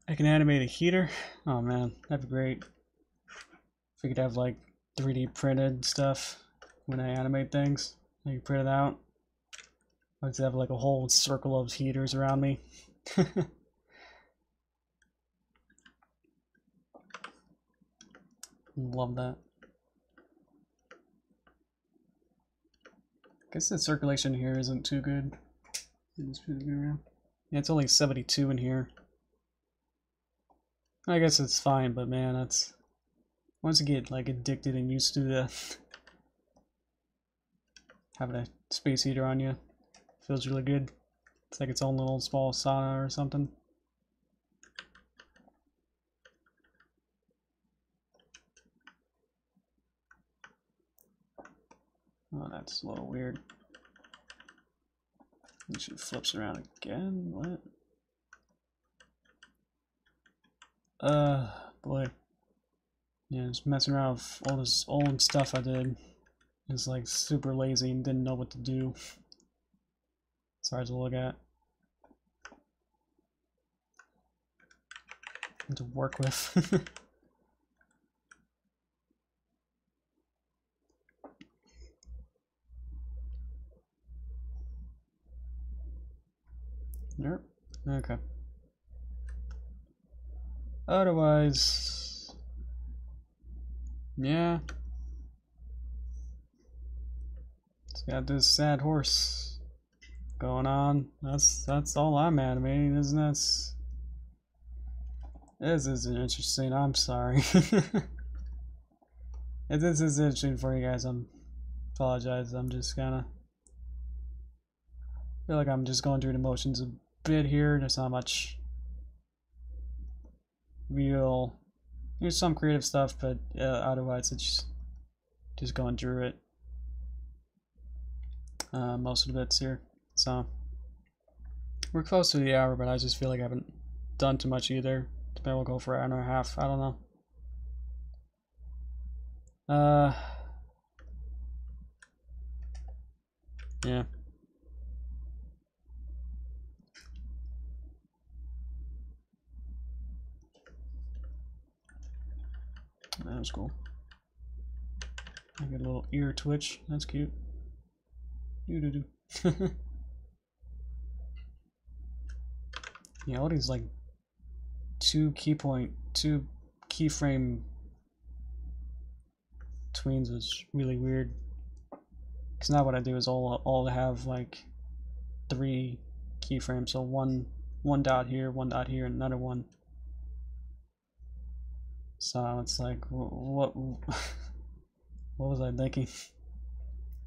I can animate a heater. Oh man, that'd be great. If we could have like 3D printed stuff when I animate things, I can print it out. I could have like a whole circle of heaters around me. Love that. Guess the circulation here isn't too good. Yeah, it's only 72 in here. I guess it's fine, but man, that's once you get like addicted and used to the having a space heater on you, feels really good. It's like its own little small sauna or something. Oh, that's a little weird. It should flips around again. What? Boy. Yeah, just messing around with all this old stuff I did. Just like super lazy and didn't know what to do. It's hard to look at. And to work with. Nope. Okay. Otherwise, yeah. It's got this sad horse going on. That's all I'm animating, isn't it? This isn't interesting. I'm sorry. If this is interesting for you guys, apologize. I'm just kinda feel like I'm just going through the motions a bit here. There's not much real. There's some creative stuff, but otherwise it's just going through it. Most of the bits here. So we're close to the hour, but I just feel like I haven't done too much either. Maybe we'll go for an hour and a half. I don't know. Yeah. That was cool. I get a little ear twitch. That's cute. Yeah, all these like two keyframe tweens is really weird. Because now what I do is all have like 3 keyframes, so one dot here, and another one. So it's like, what was I thinking?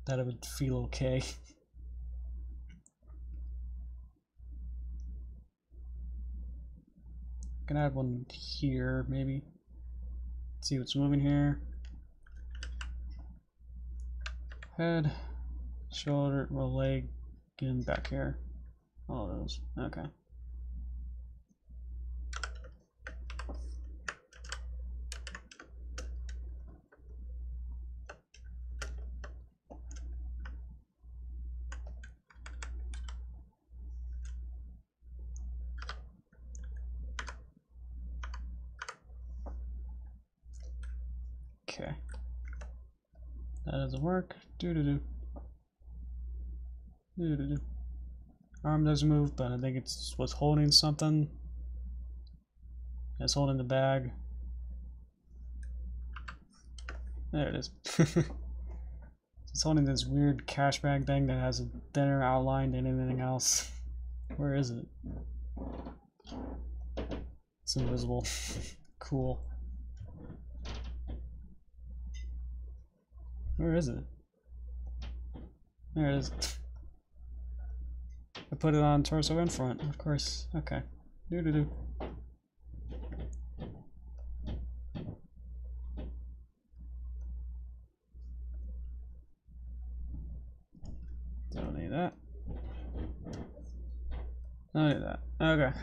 That it would feel okay. Can add one here, maybe. Let's see what's moving here. Head, shoulder, well, leg, and back here. All those. Okay. Okay. That doesn't work. Arm doesn't move, but I think it's what's holding something. It's holding the bag. There it is. It's holding this weird cash bag thing that has a thinner outline than anything else. Where is it? It's invisible. Cool. Where is it? There it is. I put it on torso in front, of course. Okay. Don't need that. Don't need that. Okay.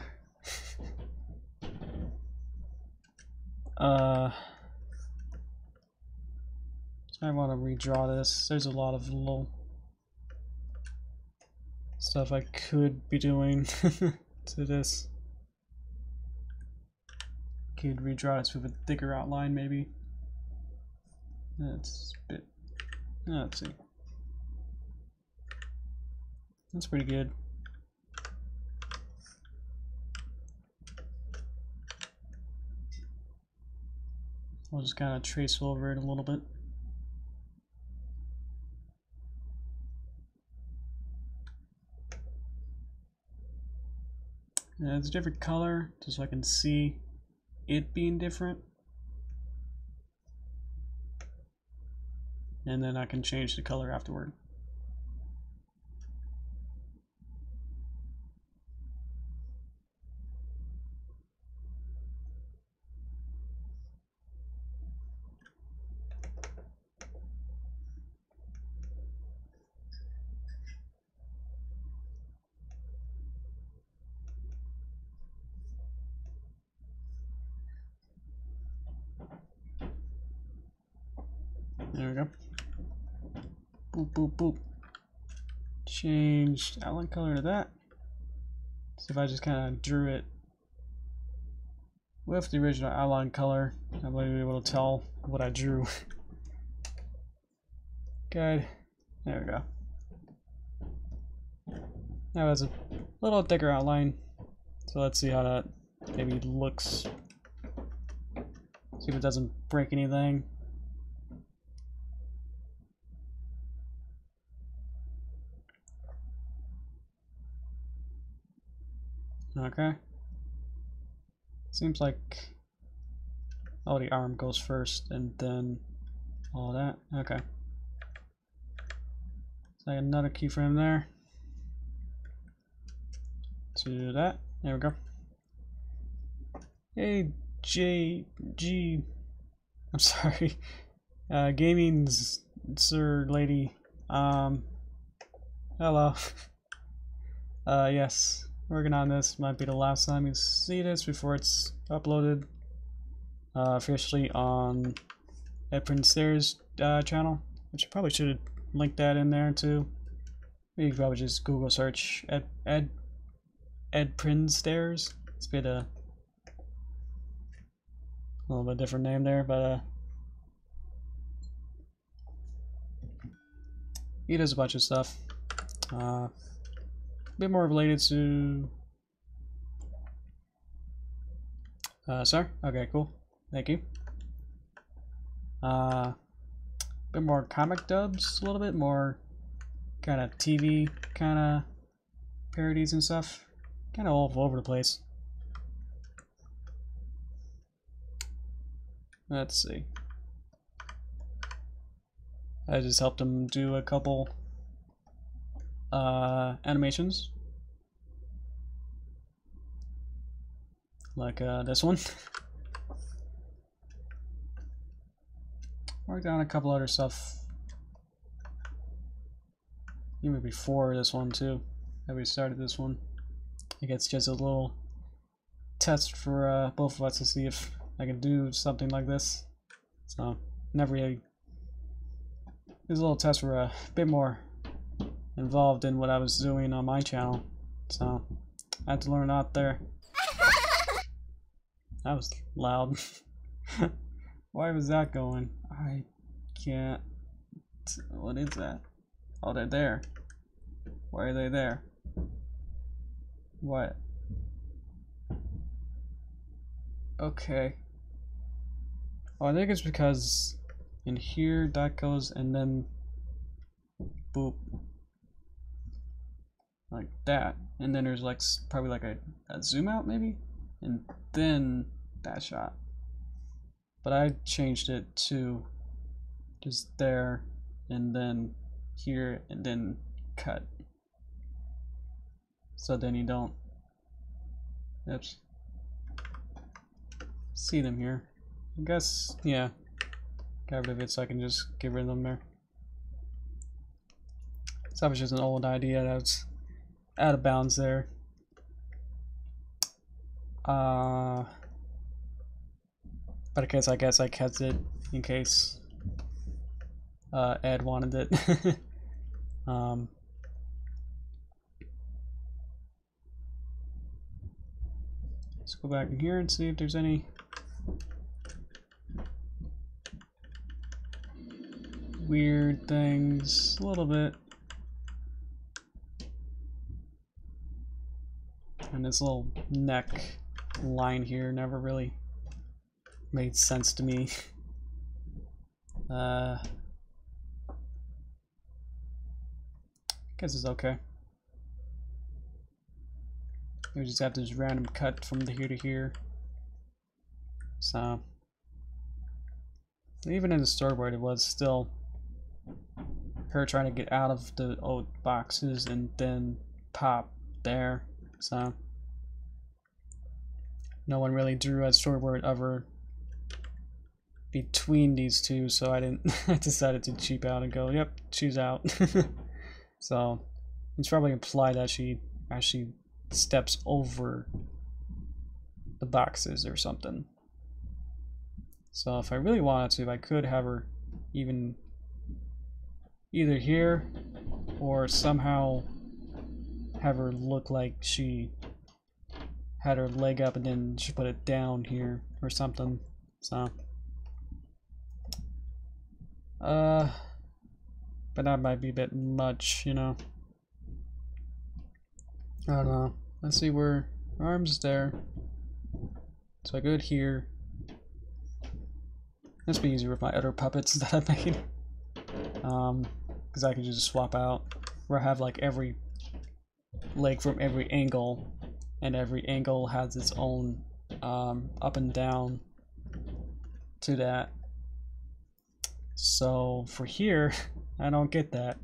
I want to redraw this. There's a lot of little stuff I could be doing to this. Could redraw this with a thicker outline, maybe. That's a bit. Let's see. That's pretty good. I'll just kind of trace over it a little bit. Yeah, it's a different color, just so I can see it being different. And then I can change the color afterward. There we go. Boop, boop, boop. Change outline color to that. So if I just kind of drew it with the original outline color, I might be able to tell what I drew. Good. There we go. Now it's a little thicker outline. So let's see how that maybe looks. See if it doesn't break anything. Okay. Seems like the arm goes first and then all that. Okay. So another keyframe there. To that. There we go. Hey JG. I'm sorry. Gaming sir lady. Hello. Yes. Working on this. Might be the last time you see this before it's uploaded officially on Ed Prin-Stair's channel, which I probably should link that in there too. You could probably just Google search Ed Prin-Stairs. It's a bit a little bit different name there, but he does a bunch of stuff. A bit more related to... sir? Okay, cool. Thank you. Bit more comic dubs, a little bit more kind of TV kind of parodies and stuff. Kind of all over the place. Let's see. I just helped him do a couple animations. Like this one. Worked on a couple other stuff. Even before this one too. That we started this one. I think it's just a little test for both of us to see if I can do something like this. So never really. This is a little test for a bit more involved in what I was doing on my channel. So I had to learn out there. That was loud. Why was that going? I can't. What is that? Oh, they're there. Why are they there? What? Okay. Oh, I think it's because in here that goes and then boop. Like that. And then there's like probably like a zoom out maybe? And then that shot. But I changed it to just there and then here and then cut. So then you don't, oops, see them here. I guess, yeah, got rid of it so I can just get rid of them there. So that was just an old idea that was out of bounds there. But I guess I kept it in case Ed wanted it. Let's go back in here and see if there's any weird things. A little bit. And this little neck line here never really made sense to me. Guess it's okay. We just have this random cut from here to here. So even in the storyboard, it was still her trying to get out of the old boxes and then pop there. So no one really drew a storyboard ever between these two, so I didn't. I decided to cheap out and go, yep, choose out. So it's probably implied that she actually steps over the boxes or something. So if I really wanted to, I could have her even either here or somehow have her look like she had her leg up and then she put it down here or something. So but that might be a bit much, you know. I don't know. Let's see where arms there. So I go here. This would be easier with my other puppets that I made. Because I can just swap out where I have like every leg from every angle, and every angle has its own up and down to that. So for here, I don't get that.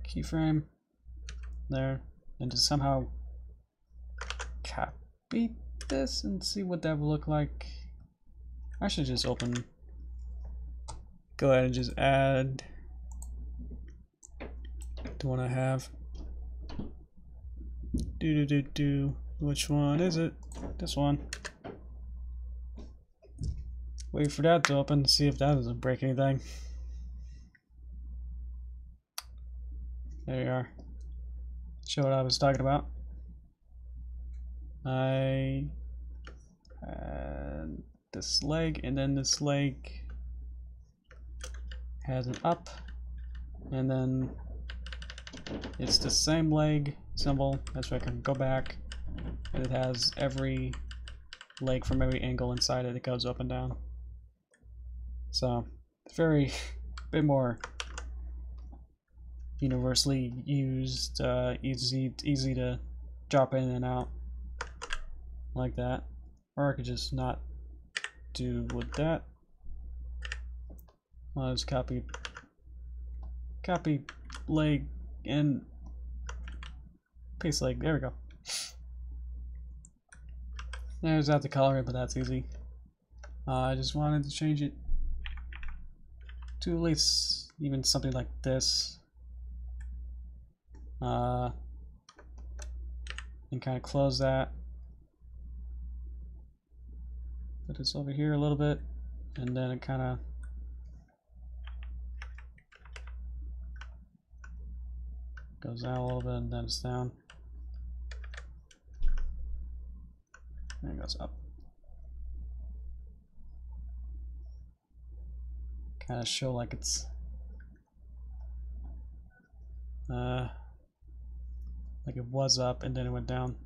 Keyframe there, and to somehow copy this and see what that would look like. I should just open, go ahead and just add the one I have. Which one is it? This one. Wait for that to open to see if that doesn't break anything. There you are. Show what I was talking about. I had this leg, and then this leg has an up and then it's the same leg symbol. That's why I can go back, and it has every leg from every angle inside it. It goes up and down. So very bit more universally used, easy to drop in and out like that. Or I could just not do with that. I'll just copy leg and paste leg. There we go. There's out the color, but that's easy. I just wanted to change it to at least even something like this. And kind of close that. Put this over here a little bit, and then it kind of goes out a little bit, and then it's down. And it goes up. Kind of show like it's like it was up and then it went down.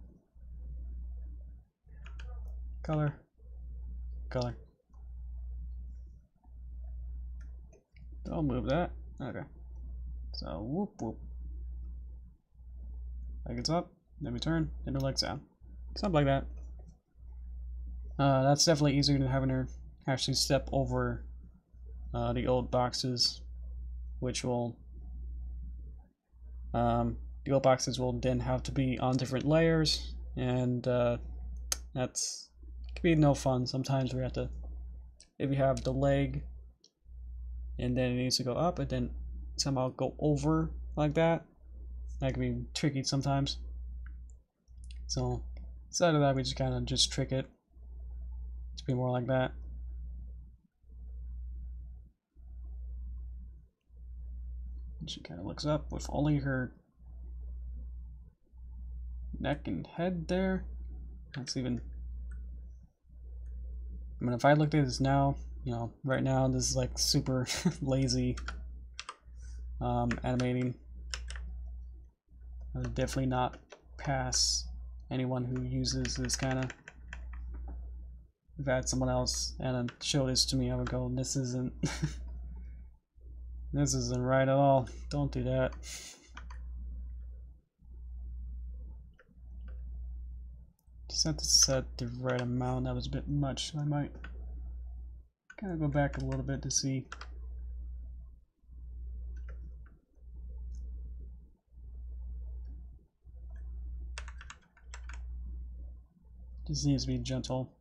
Color. Don't move that. Okay. So whoop whoop. Like it's up, then we turn, then the leg's down. Something like that. That's definitely easier than having her actually step over the old boxes, which will the old boxes will then have to be on different layers, and that's can be no fun. Sometimes we have to, if you have the leg and then it needs to go up and then somehow go over like that, that can be tricky sometimes. So instead of that, we just kind of just trick it to be more like that. And she kind of looks up with only her neck and head there. That's even, I mean, if I looked at this now, you know, right now this is like super lazy animating. I would definitely not pass anyone who uses this kind of. If I had someone else and then show this to me, I would go, this isn't this isn't right at all. Don't do that. Just have to set the right amount. That was a bit much. I might kind of go back a little bit to see. Just needs to be gentle.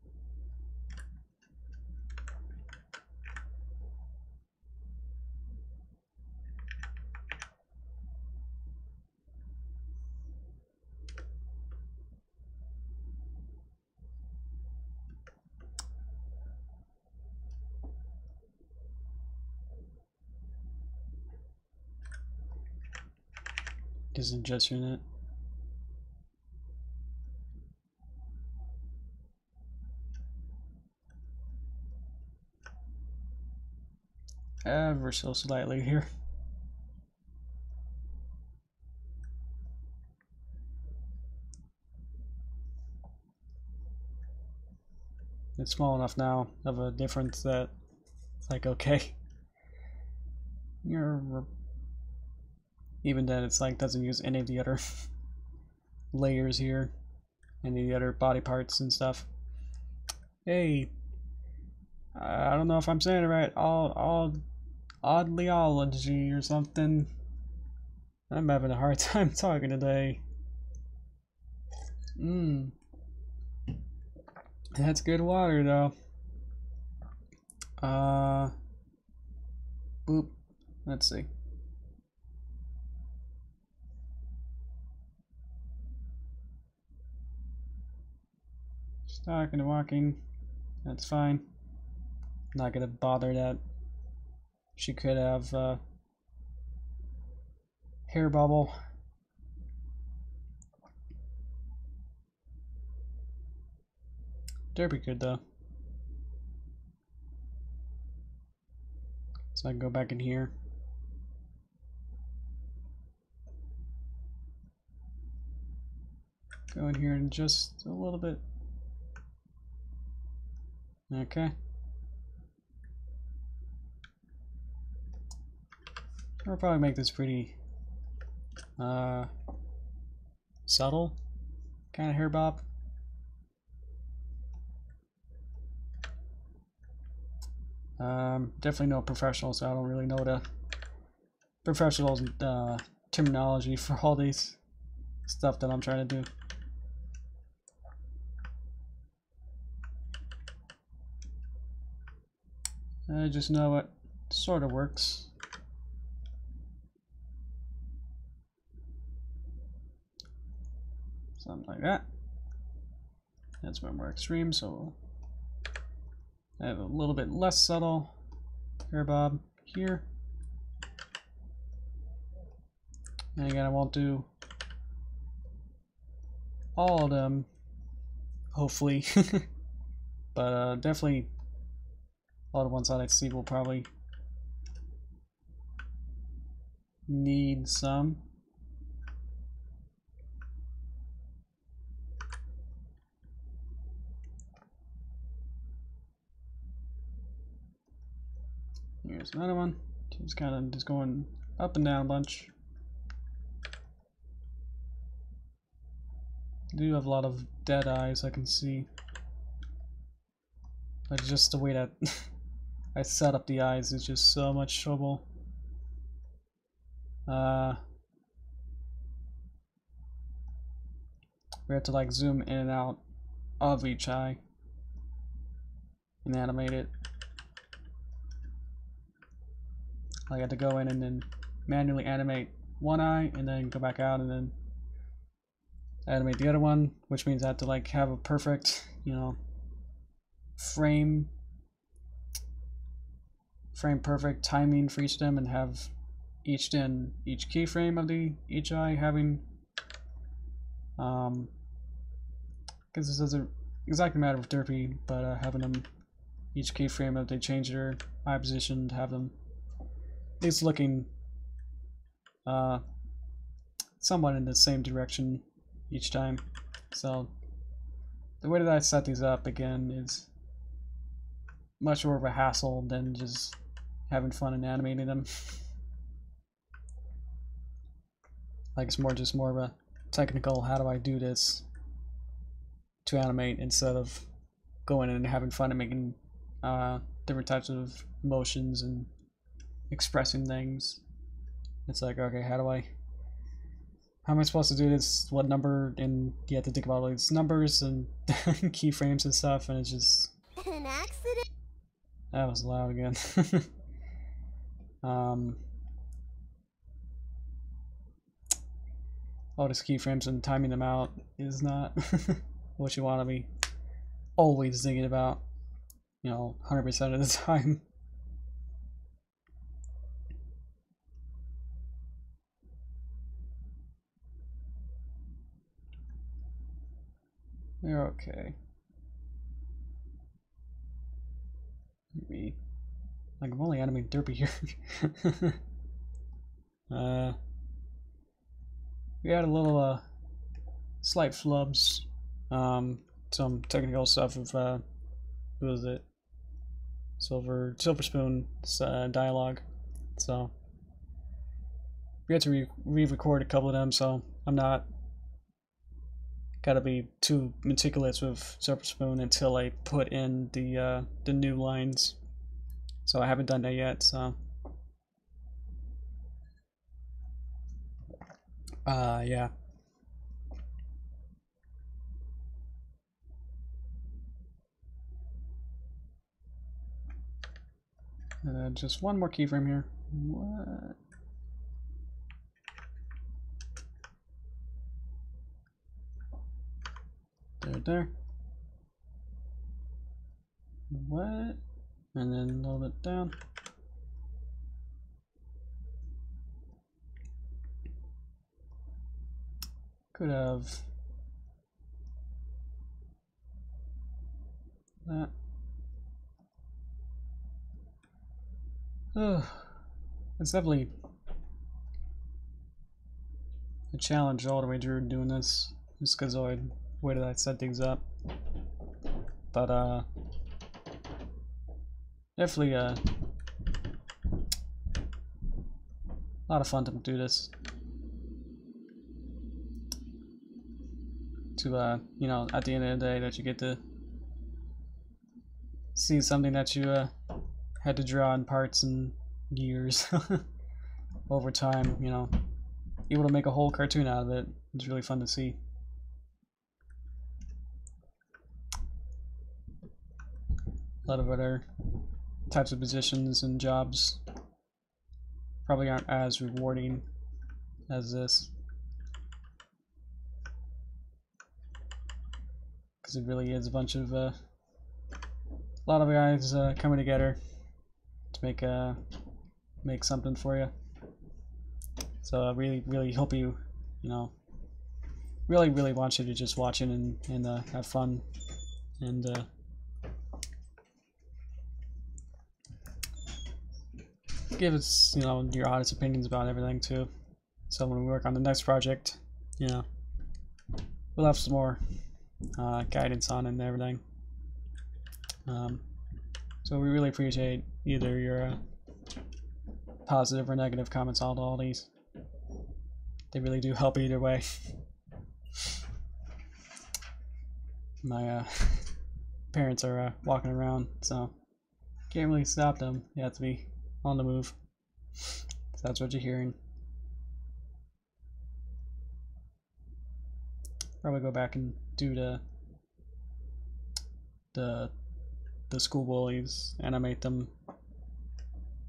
Just adjusting it. Ever so slightly here. It's small enough now of a difference that it's like, okay. Even then, it's like doesn't use any of the other layers here, any of the other body parts and stuff. Hey, I don't know if I'm saying it right. Oddlyology or something. I'm having a hard time talking today. That's good water though. Boop. Let's see. Talking and walking. That's fine. Not gonna bother that. She could have hair bubble. Derpy good though. So I can go back in here. Go in here and just a little bit. Okay. I'll probably make this pretty subtle kind of hair bob. Definitely no professional, so I don't really know the professional terminology for all these stuff that I'm trying to do. I just know it sort of works. Something like that. That's my more extreme, so I have a little bit less subtle hair bob here. And again, I won't do all of them, hopefully, but definitely all the ones that I see will probably need some. Here's another one. Just kind of just going up and down a bunch. I do have a lot of dead eyes I can see. But just the way that I set up the eyes is just so much trouble. We have to like zoom in and out of each eye and animate it. I had to go in and then manually animate one eye and then go back out and then animate the other one, which means I have to like have a perfect, you know, frame perfect timing for each of them and have each keyframe of each eye having because this doesn't exactly matter with Derpy, but having them each keyframe if they change their eye position to have them at least looking somewhat in the same direction each time. So the way that I set these up again is much more of a hassle than just having fun and animating them. Like it's just more of a technical, how do I do this to animate instead of going in and having fun and making different types of motions and expressing things. It's like, okay, how am I supposed to do this? What number? And you have to think about all these numbers and keyframes and stuff, and it's just An accident? that was loud again. All these keyframes and timing them out is not what you want to be always thinking about, you know, 100% of the time. We're okay. Maybe like I'm only animating Derpy here. We had a little slight flubs, some technical stuff of who was it? Silver Spoon dialogue. So we had to re-record a couple of them, so I'm not gotta be too meticulous with Silver Spoon until I put in the new lines. So I haven't done that yet, so yeah. Just one more keyframe here. What? There. What? And then a little bit down. Could have that. It's definitely a challenge all the way through doing this. just because of the way that I set things up. But definitely a lot of fun to do this. To you know, at the end of the day, that you get to see something that you had to draw in parts and years over time, you know, able to make a whole cartoon out of it. It's really fun to see. A lot of other types of positions and jobs probably aren't as rewarding as this, because it really is a bunch of a lot of guys coming together to make something for you. So I really hope you know, really want you to just watch it and have fun and give us, you know, your honest opinions about everything too. So when we work on the next project, you know, we'll have some more guidance on it and everything. So we really appreciate either your positive or negative comments on all these. They really do help either way. My parents are walking around, so can't really stop them. You have to be on the move. So that's what you're hearing. Probably go back and do the school bullies, animate them a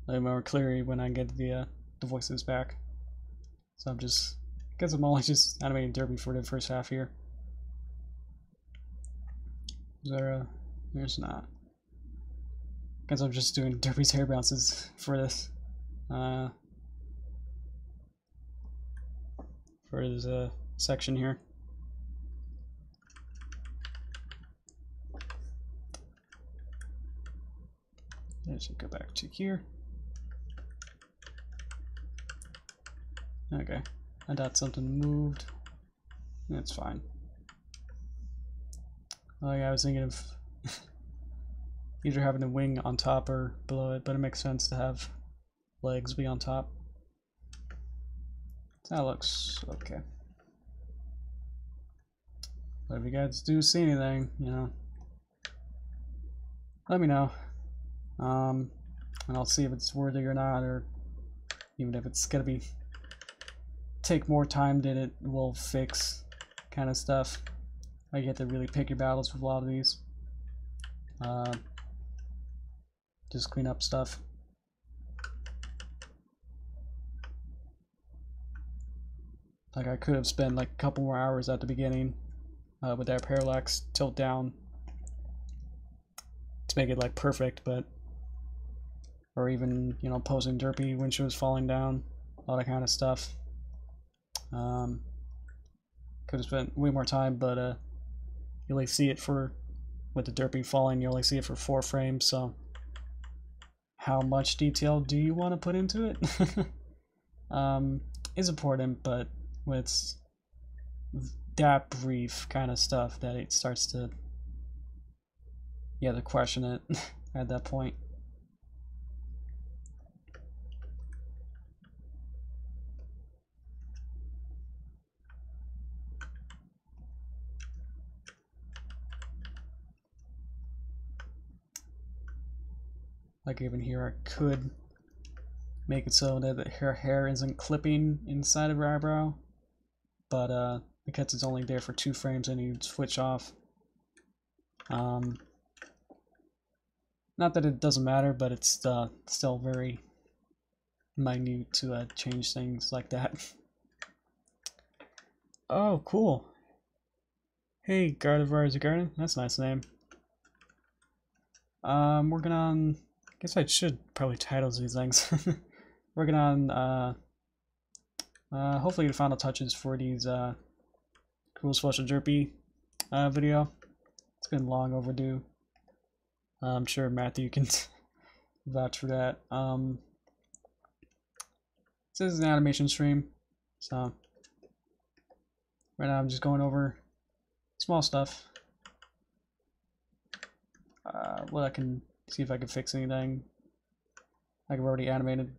little more clearly when I get the voices back. So guess I'm only just animating Derpy for the first half here. Is there there's not. Guess I'm just doing Derpy's hair bounces for this. For this section here. I should go back to here. Okay, I thought something moved. That's fine. Oh yeah, I was thinking of either having a wing on top or below it, but it makes sense to have legs be on top. That looks okay. But if you guys do see anything, you know, let me know. And I'll see if it's worthy or not, or even if it's gonna be take more time than it will fix kind of stuff. Like you have to really pick your battles with a lot of these. Just clean up stuff. Like I could have spent like a couple more hours at the beginning with that parallax tilt down to make it like perfect, but or even, you know, posing Derpy when she was falling down, all that kind of stuff. Could have spent way more time, but you only see it for, with the Derpy falling, you only see it for 4 frames, so how much detail do you want to put into it? Is important, but when it's that brief kind of stuff that it starts to, yeah, to question it at that point. Like even here, I could make it so that her hair isn't clipping inside of her eyebrow, but because it's only there for 2 frames, I need to switch off. Not that it doesn't matter, but it's still very minute to change things like that. Oh, cool. Hey, Gardevoir Garden. That's a nice name. Working on, I guess I should probably title these things. Working on hopefully the final touches for these cool special Derpy video. It's been long overdue. I'm sure Matthew can vouch for that. This is an animation stream, so Right now I'm just going over small stuff. What I can see if I can fix anything. I've already animated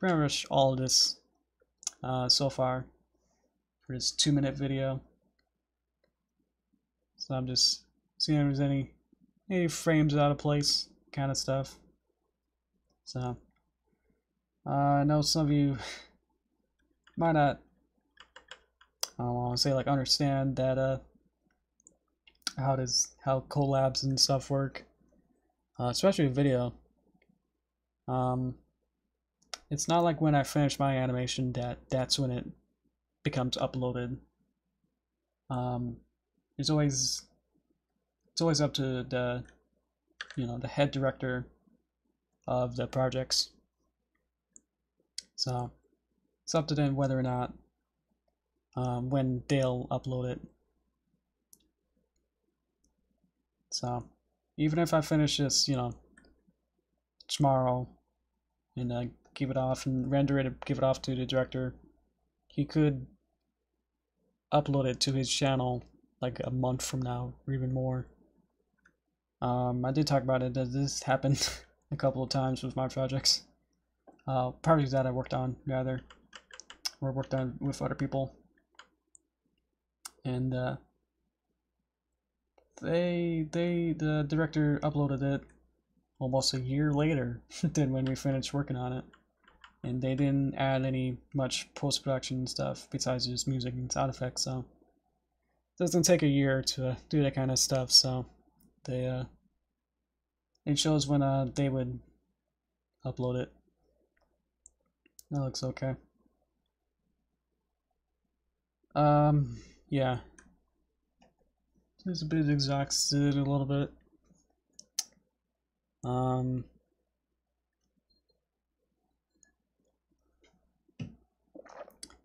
pretty much all of this so far for this 2-minute video. So I'm just seeing if there's any frames out of place kind of stuff. So I know some of you might not, I don't want to say like understand that how collabs and stuff work, especially with video. It's not like when I finish my animation that's when it becomes uploaded. It's always up to the the head director of the projects. So it's up to them whether or not when they'll upload it. So even if I finish this, tomorrow and give it off and render it, give it off to the director, he could upload it to his channel like a month from now or even more. I did talk about it, that this happened a couple of times with my projects. Projects that I worked on, rather, or worked on with other people. And the director uploaded it almost a year later than when we finished working on it. And they didn't add any much post-production stuff besides just music and sound effects, so it doesn't take a year to do that kind of stuff. So they it shows when they would upload it. That looks okay. Yeah, it's a bit exhausted a little bit.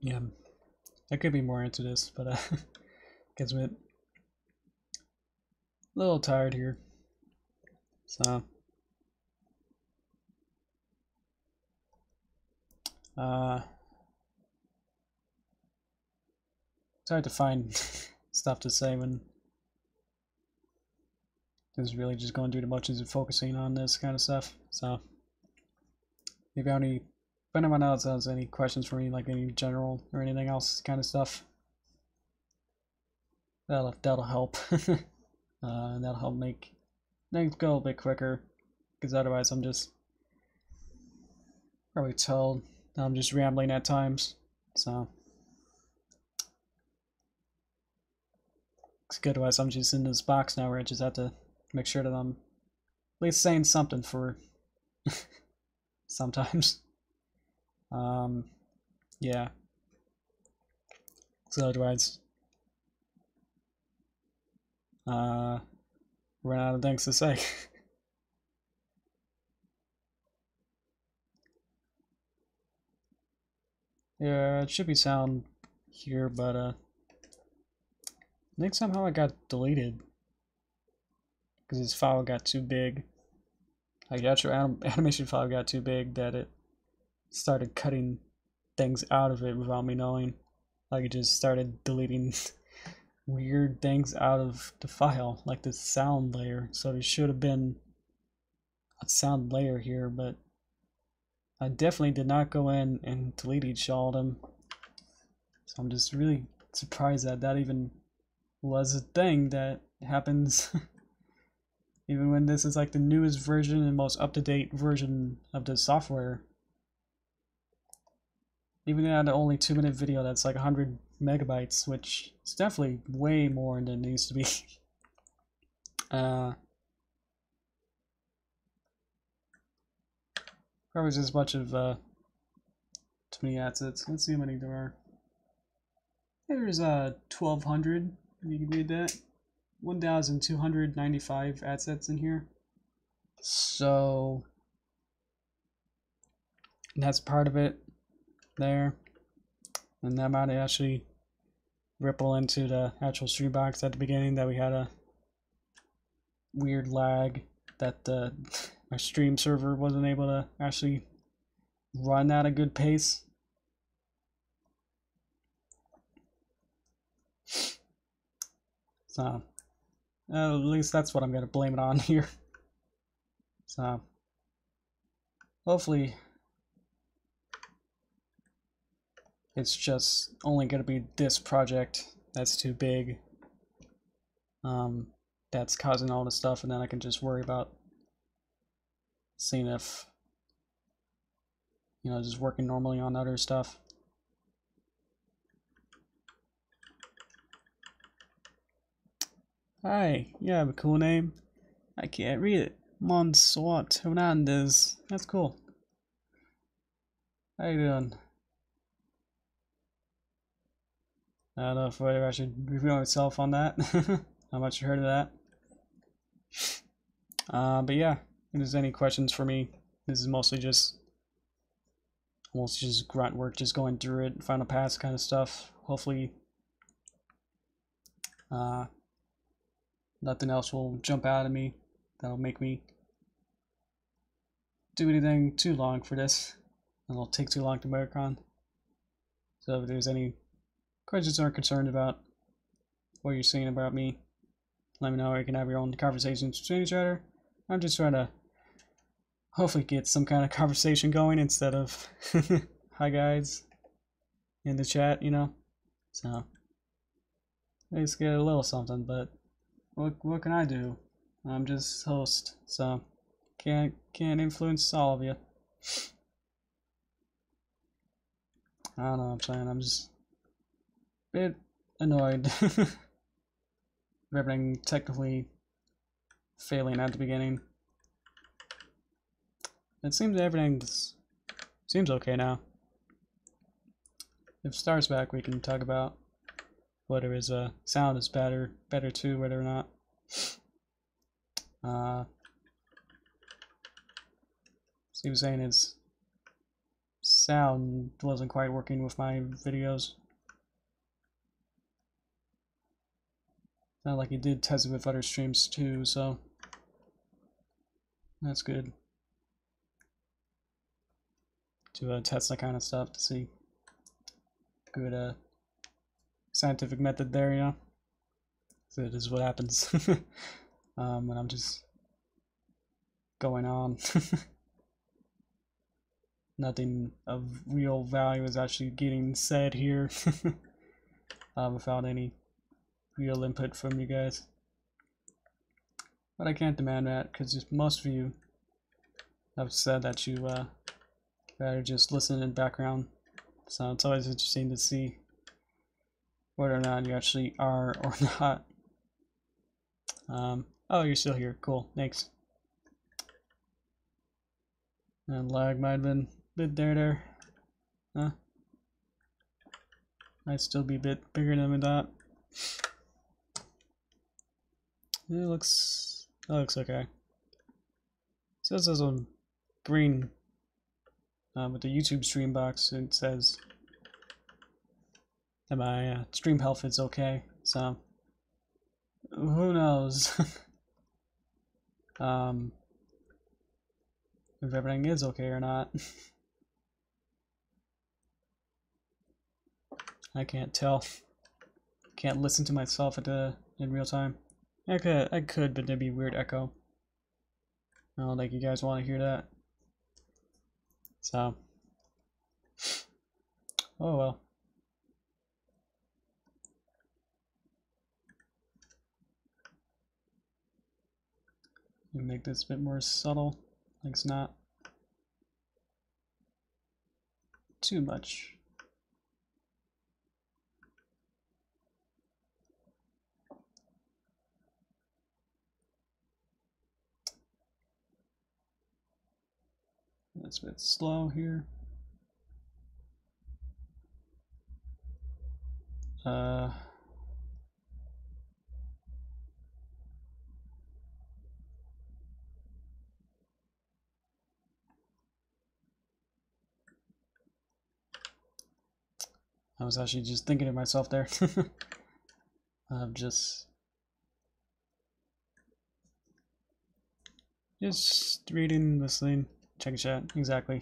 Yeah, I could be more into this, but gets me a little tired here. So it's hard to find stuff to say when there's really just going through too much as focusing on this kind of stuff. So maybe if anyone else has any questions for me, like any general or anything else kind of stuff, that'll help. That'll help make things go a bit quicker, because otherwise I'm just probably told I'm just rambling at times. So it's good, otherwise I'm just in this box now where I just have to make sure that I'm at least saying something for sometimes. Yeah. So otherwise, run out of things to say. Yeah, it should be sound here, but I think somehow it got deleted because this file got too big. Like the actual animation file got too big that it started cutting things out of it without me knowing. Like it just started deleting weird things out of the file, like the sound layer. So there should have been a sound layer here, but I definitely did not go in and delete all of them. So I'm just really surprised that that even was a thing that happens. Even when this is like the newest version and most up-to-date version of the software. Even at the only 2-minute video that's like 100 megabytes, which is definitely way more than it needs to be. Probably just a bunch of too many assets. Let's see how many there are. There's 1,200, if you can read that. 1,295 assets in here. So that's part of it there. And that might actually ripple into the actual stream box at the beginning, that we had a weird lag that my stream server wasn't able to actually run at a good pace. So at least that's what I'm gonna blame it on here. So hopefully it's just only gonna be this project that's too big. That's causing all this stuff, and then I can just worry about seeing if, you know, just working normally on other stuff. Hi, you have a cool name. I can't read it. Monsuat Hernandez. That's cool. How you doing? I don't know if I should review myself on that. How much you heard of that? But yeah, if there's any questions for me, this is mostly just almost just grunt work, just going through it, final pass kind of stuff. Hopefully, nothing else will jump out at me that'll make me do anything too long for this, and it'll take too long to work on. So if there's any questions or concerned about what you're saying about me, let me know. You can have your own conversations between each other. I'm just trying to hopefully get some kind of conversation going instead of hi guys in the chat, you know. So let's get a little something, but what can I do? I'm just host, so can't influence all of you. I don't know what I'm saying. I'm just a bit annoyed of everything technically failing at the beginning. It seems everything seems okay now. If Star's back, we can talk about whether his sound is better too, whether or not. So he was saying his sound wasn't quite working with my videos. Not like he did test it with other streams too, so that's good. To test that kind of stuff to see good scientific method there, you know. So this is what happens when I'm just going on. Nothing of real value is actually getting said here without any real input from you guys. But I can't demand that because most of you have said that you rather just listen in background. So it's always interesting to see whether or not you actually are or not. Oh, you're still here. Cool. Thanks. And lag might have been a bit there. Huh? Might still be a bit bigger than we thought. It looks okay. It says there's a green with the YouTube stream box. It says that my stream health is okay. So who knows if everything is okay or not. I can't tell. Can't listen to myself in real time. I could, but there'd be weird echo. I don't think you guys want to hear that. So, oh well. Make this a bit more subtle, like it's not too much. That's a bit slow here. I was actually just thinking to myself there. I'm just reading, listening, checking chat. Exactly.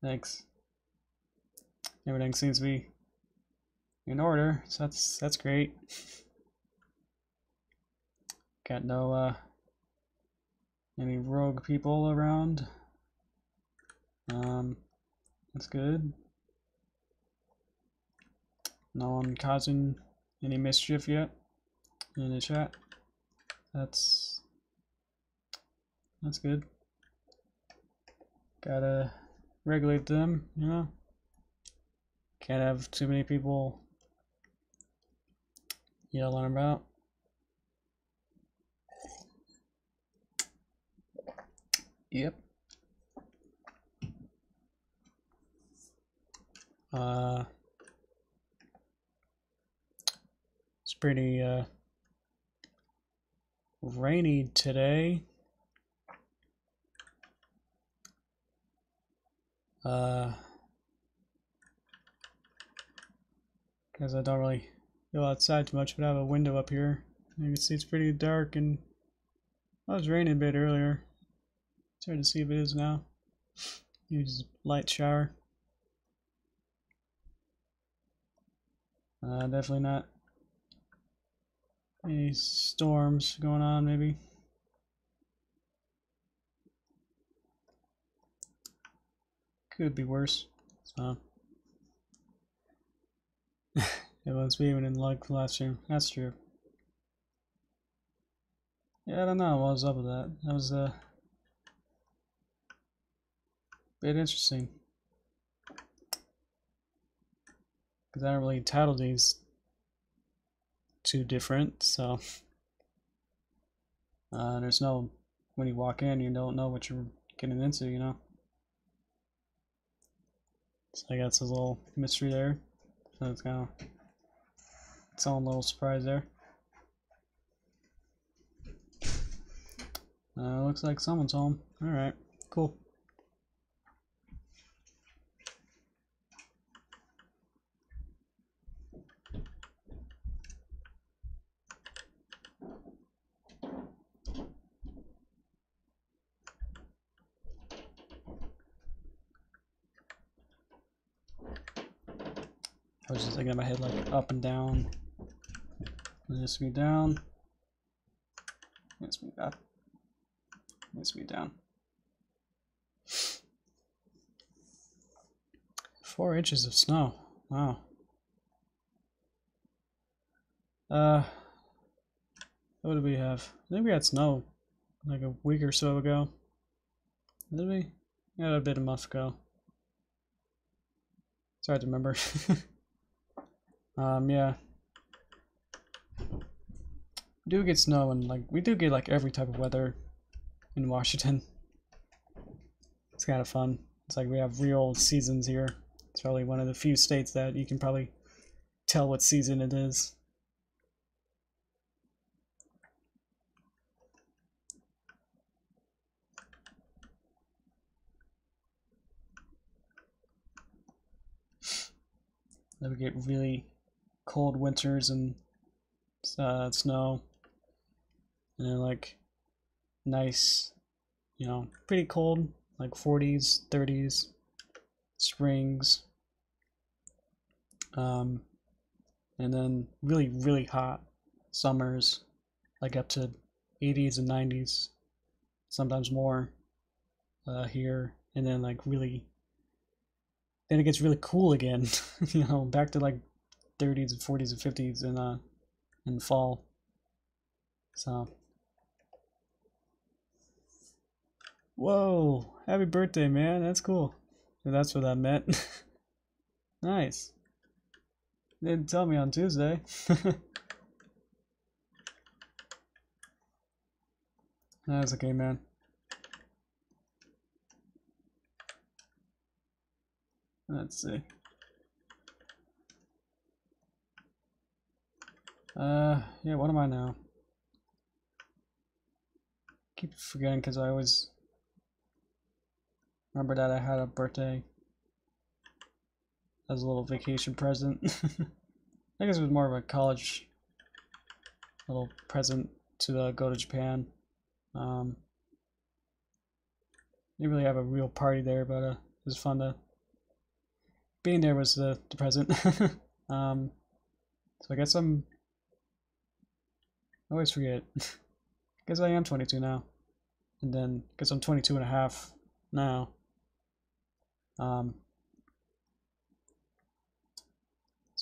Thanks. Everything seems to be in order, so that's great. Got no any rogue people around. That's good. No one causing any mischief yet in the chat. That's good. Gotta regulate them, you know. Can't have too many people yelling about. Yep. It's pretty rainy today. Because I don't really go outside too much, but I have a window up here. You can see it's pretty dark, and it was raining a bit earlier. It's hard to see if it is now. Use light shower. Definitely not any storms going on, maybe. Could be worse. So it was even in luck last year. That's true. Yeah, I don't know what was up with that. That was a bit interesting. Because I don't really title these too different, so there's no, when you walk in, you don't know what you're getting into, you know. So I guess a little mystery there. So it's kind of its own little surprise there. Looks like someone's home. Alright, cool. I was just thinking in my head like up and down. This me down. This me up. This me down. 4 inches of snow. Wow. What did we have? I think we had snow like a week or so ago. Did we? Yeah, a bit a month ago. It's hard to remember. Yeah. We do get snow, and like we do get like every type of weather in Washington. It's kind of fun. It's like we have real seasons here. It's probably one of the few states that you can probably tell what season it is. Then we get really cold winters and snow, and then like nice, you know, pretty cold, like 40s, 30s, springs, and then really, really hot summers, like up to 80s and 90s, sometimes more here, and then like really, then it gets really cool again, you know, back to like 30s and 40s and 50s in fall. So, whoa, happy birthday, man. That's cool. So that's what that meant. Nice. Didn't tell me on Tuesday. That's okay, man. Let's see. Yeah, what am I now? Keep forgetting because I always remember that I had a birthday as a little vacation present. I guess it was more of a college little present to go to Japan. Didn't really have a real party there, but it was fun to being there was the present. So I guess I always forget. I guess I am 22 now. And then, I guess I'm 22 and a half now. So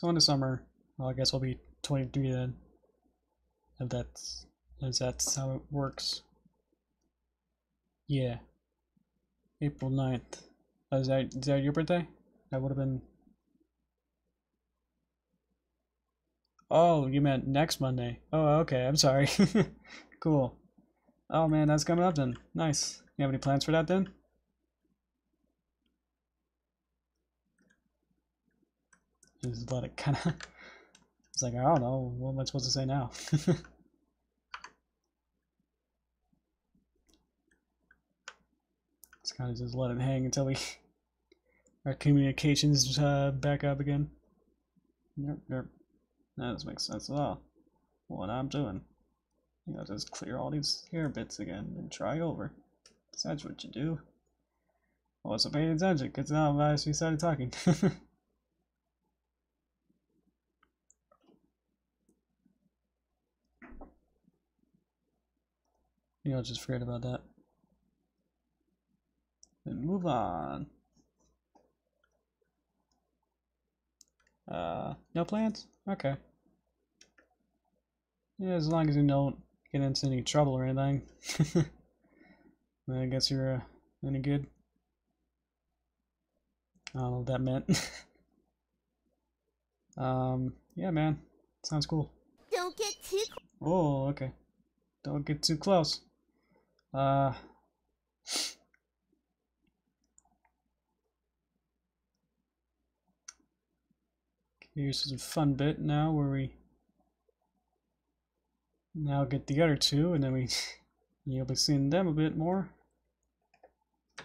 in the summer, well, I guess I'll be 23 then. If that's how it works. Yeah. April 9th. Oh, is that your birthday? That would have been... Oh, you meant next Monday. Oh, okay, I'm sorry. Cool. Oh man, that's coming up then. Nice. You have any plans for that then? Just let it kind of... It's like, I don't know. What am I supposed to say now? It's kind of just let it hang until our communications back up again. Nope, nope. That doesn't make sense at all. What I'm doing. You know, just clear all these hair bits again and try over. That's what you do. I wasn't paying attention because now I actually started talking. You know, just forget about that. And move on. No plans? Okay. Yeah, as long as you don't get into any trouble or anything. I guess you're any good. I don't know what that meant. Yeah, man. Sounds cool. Don't get too Oh, okay. Don't get too close. Here's a fun bit now where we now get the other two, and then you'll be seeing them a bit more.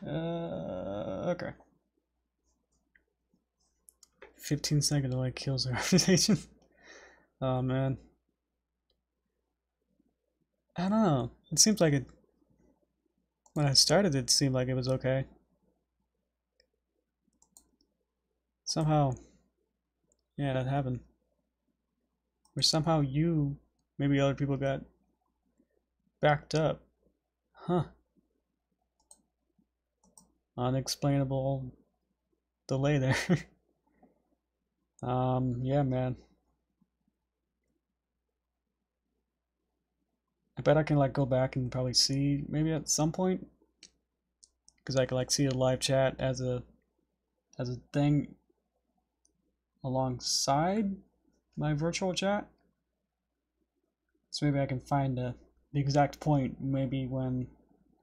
Okay. 15-second delay kills the reputation. Oh man. I don't know. It seems like it. When I started, it seemed like it was okay. Somehow, yeah, that happened. Or somehow maybe other people got backed up. Huh. Unexplainable delay there. Yeah, man. I bet I can like go back and probably see maybe at some point, because I can like see a live chat as a thing alongside my virtual chat. So maybe I can find the exact point, maybe when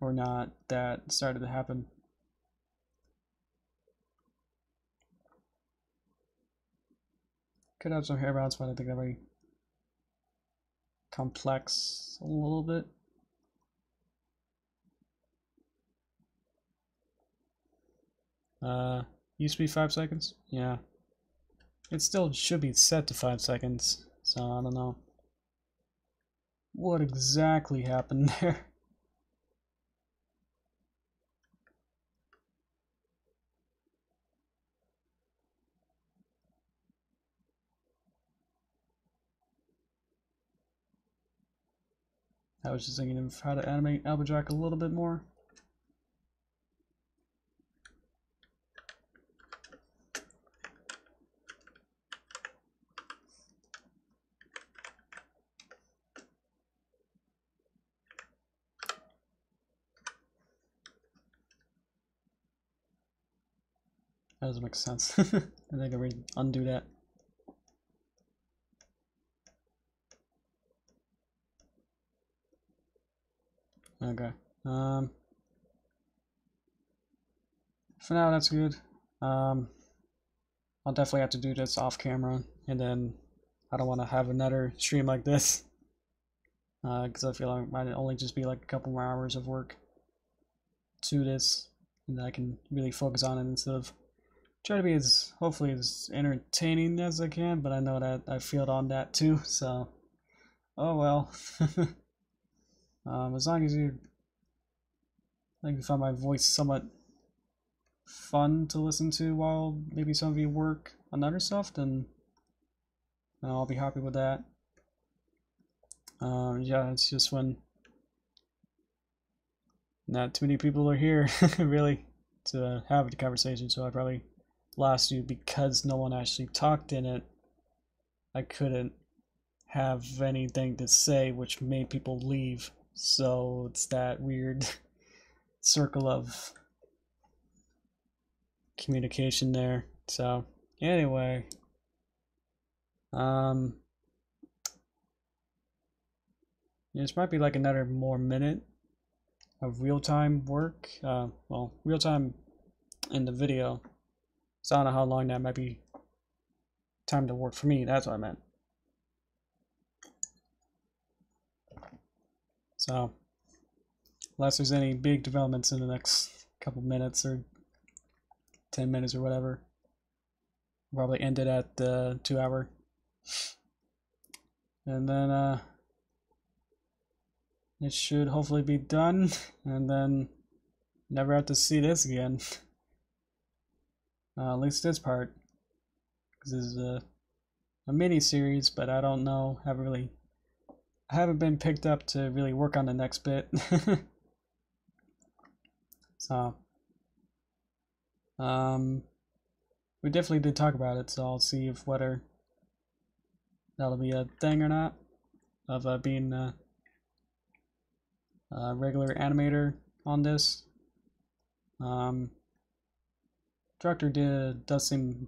or not that started to happen. Could have some hair bounce, but I think that might be complex a little bit. Used to be 5 seconds? Yeah. It still should be set to 5 seconds, so I don't know what exactly happened there. I was just thinking of how to animate Albajack a little bit more. That doesn't make sense. I think I really undo that. Okay. For now, that's good. I'll definitely have to do this off camera, and then I don't want to have another stream like this, because I feel like it might only just be like a couple more hours of work to this, and then I can really focus on it instead of try to be as hopefully as entertaining as I can. But I know that I failed on that too, so oh well. As long as you find my voice somewhat fun to listen to while maybe some of you work on other stuff, then I'll be happy with that. Yeah, it's just when not too many people are here, really, to have the conversation, so I probably lost you because no one actually talked in it. I couldn't have anything to say, which made people leave, so it's that weird circle of communication there. So, anyway, this might be like another more minute of real-time work. Well, real-time in the video. So I don't know how long that might be time to work for me. That's what I meant. So, unless there's any big developments in the next couple minutes or 10 minutes or whatever, I'll probably end it at the 2 hour. And then it should hopefully be done, and then never have to see this again. At least this part, because this is a mini series, but I don't know. I haven't been picked up to really work on the next bit. So, we definitely did talk about it, so I'll see if whether that'll be a thing or not of being a regular animator on this. Director does seem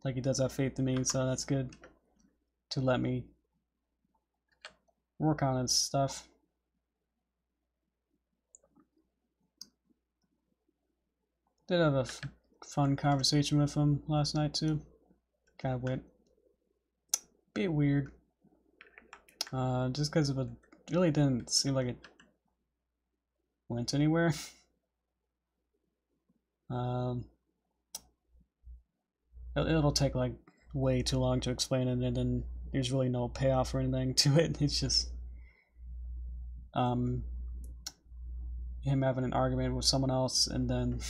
like he does have faith in me, so that's good to let me work on his stuff. Did have a fun conversation with him last night too. Kind of went a bit weird, just because it really didn't seem like it went anywhere. It'll take like way too long to explain it, and then there's really no payoff or anything to it. It's just him having an argument with someone else, and then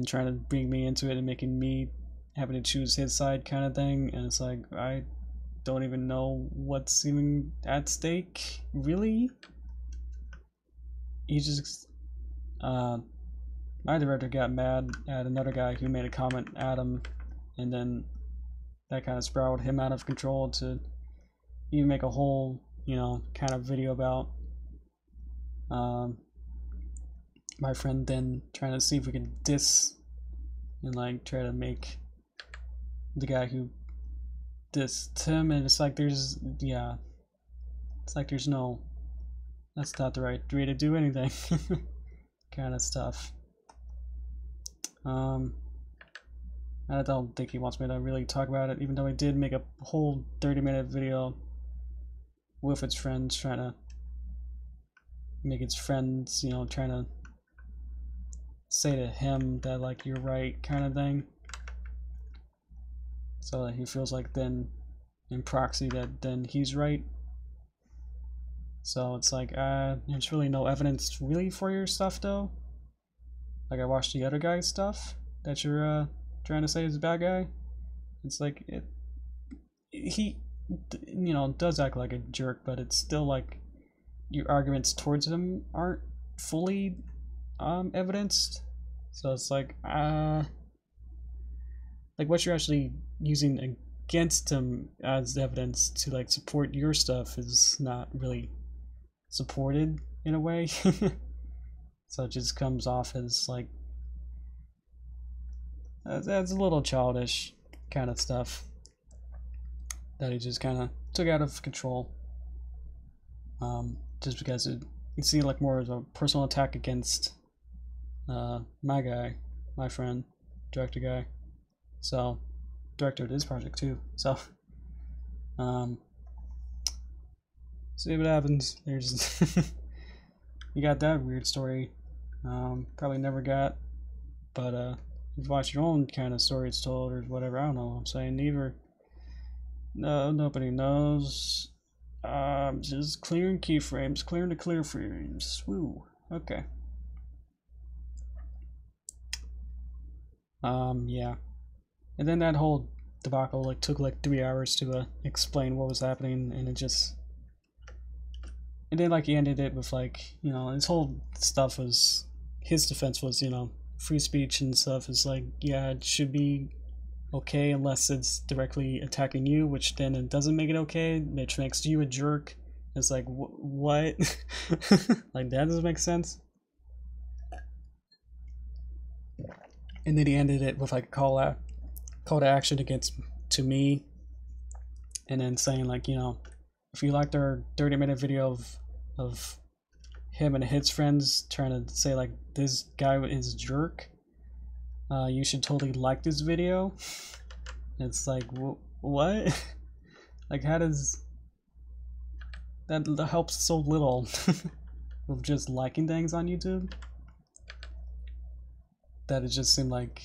trying to bring me into it and making me having to choose his side kind of thing. And it's like, I don't even know what's even at stake, really. He just my director got mad at another guy who made a comment at him, and then that kind of sprouted him out of control to even make a whole, kind of video about my friend then trying to see if we can diss and like try to make the guy who dissed him, and it's like there's no, that's not the right way to do anything. Kind of stuff. I don't think he wants me to really talk about it, even though I did make a whole 30-minute video with its friends, trying to make its friends, trying to say to him that, like, you're right, kind of thing. So that he feels like then, in proxy, that then he's right. So it's like, there's really no evidence really for your stuff, though. Like, I watched the other guy's stuff that you're trying to say is a bad guy. It's like, he does act like a jerk, but it's still like your arguments towards him aren't fully evidenced. So it's like what you're actually using against him as evidence to like support your stuff is not really supported in a way. So it just comes off as like that's a little childish kind of stuff that he just kind of took out of control, just because it seemed like more of a personal attack against my guy, my friend, director guy. So director of this project too. So see what happens. There's you got that weird story. Probably never got, but if you watch your own kind of story it's told or whatever, I don't know what I'm saying. Neither. No, nobody knows. Just clearing keyframes, clearing the clear frames. Woo. Okay. Yeah. And then that whole debacle like took like 3 hours to explain what was happening, and it just, and then like he ended it with like, you know, his whole stuff was, his defense was, you know, free speech and stuff is like, yeah, it should be okay unless it's directly attacking you, which then it doesn't make it okay, which makes you a jerk. It's like, what? Like, that doesn't make sense. And then he ended it with like a call to action against to me, and then saying like, you know, if you liked our 30-minute video of him and his friends trying to say like this guy is a jerk, you should totally like this video. It's like, what? Like, how does that helps so little with just liking things on YouTube, that it just seemed like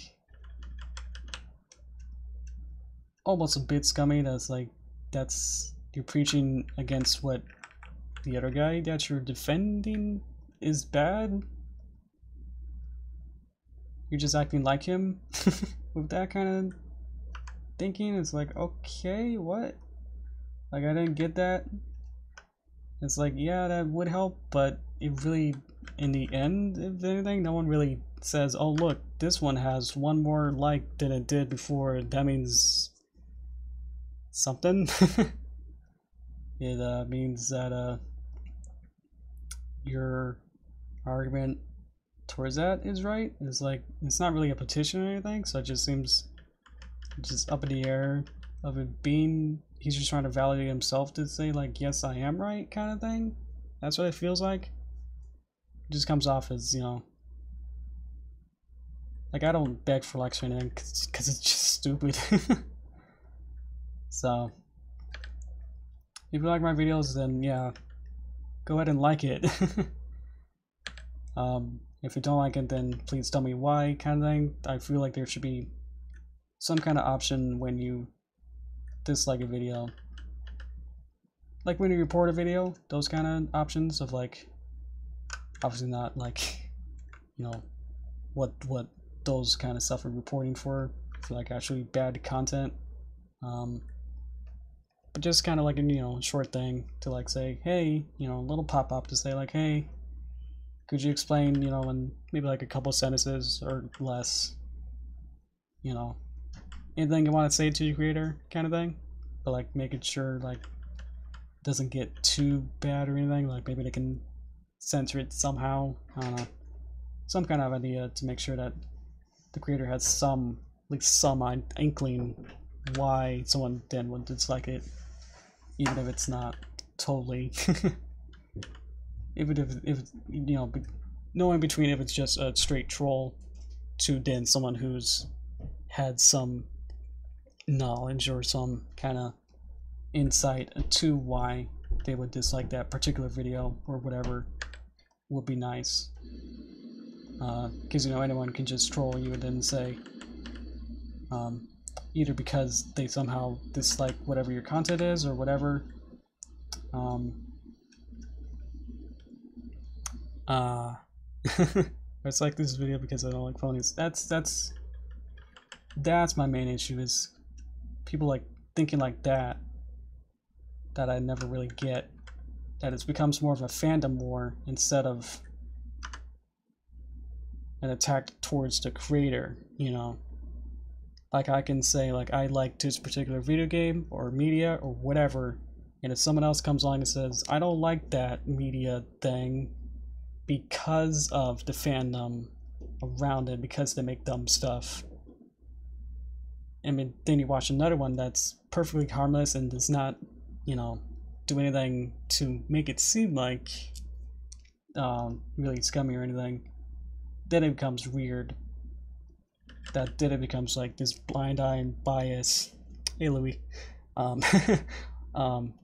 almost a bit scummy. That's like, that's, you're preaching against what the other guy that you're defending is bad. You're just acting like him with that kind of thinking. It's like, okay, what? Like, I didn't get that. It's like, yeah, that would help, but it really, in the end, if anything, no one really says, oh look, this one has 1 more like than it did before. That means something. It means that your argument towards that is right. It's like, it's not really a petition or anything, so it just seems just up in the air of it being, he's just trying to validate himself to say like, yes, I am right, kind of thing. That's what it feels like. It just comes off as, you know, like, I don't beg for likes or anything because it's just stupid. So if you like my videos, then yeah, go ahead and like it. If you don't like it, then please tell me why, kind of thing. I feel like there should be some kind of option when you dislike a video, like when you report a video, those kind of options of like, obviously not like, you know, what those kind of stuff are reporting for like actually bad content, but just kind of like a, you know, short thing to like say, hey, you know, a little pop-up to say like, hey, could you explain, you know, in maybe like a couple sentences or less, you know, anything you want to say to your creator, kind of thing, but like making sure like it doesn't get too bad or anything. Like maybe they can censor it somehow. I don't know, some kind of idea to make sure that the creator has some, like some inkling why someone then would dislike it, even if it's not totally even if you know, knowing between if it's just a straight troll to then someone who's had some knowledge or some kind of insight to why they would dislike that particular video or whatever, would be nice. Because, you know, anyone can just troll you and then say, either because they somehow dislike whatever your content is or whatever, it's like this video because I don't like phonies. That's my main issue, is people like thinking like that I never really get, that it becomes more of a fandom war instead of an attack towards the creator, you know. Like, I can say like, I like this particular video game or media or whatever, and if someone else comes along and says, I don't like that media thing because of the fandom around it, because they make dumb stuff, I mean, then you watch another one that's perfectly harmless and does not, you know, do anything to make it seem like really scummy or anything, then it becomes weird. Then it becomes like this blind eye and bias, hey Louis,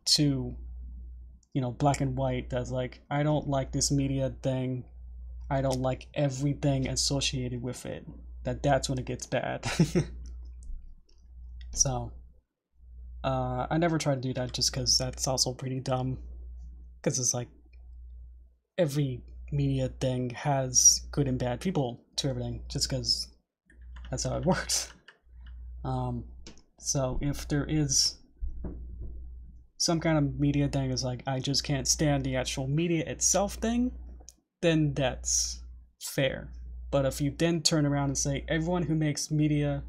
to, you know, black and white, that's like, I don't like this media thing, I don't like everything associated with it, that's when it gets bad. So I never try to do that, just because that's also pretty dumb, because it's like every media thing has good and bad people to everything, just because that's how it works. So if there is some kind of media thing is like, I just can't stand the actual media itself thing, then that's fair. But if you then turn around and say everyone who makes media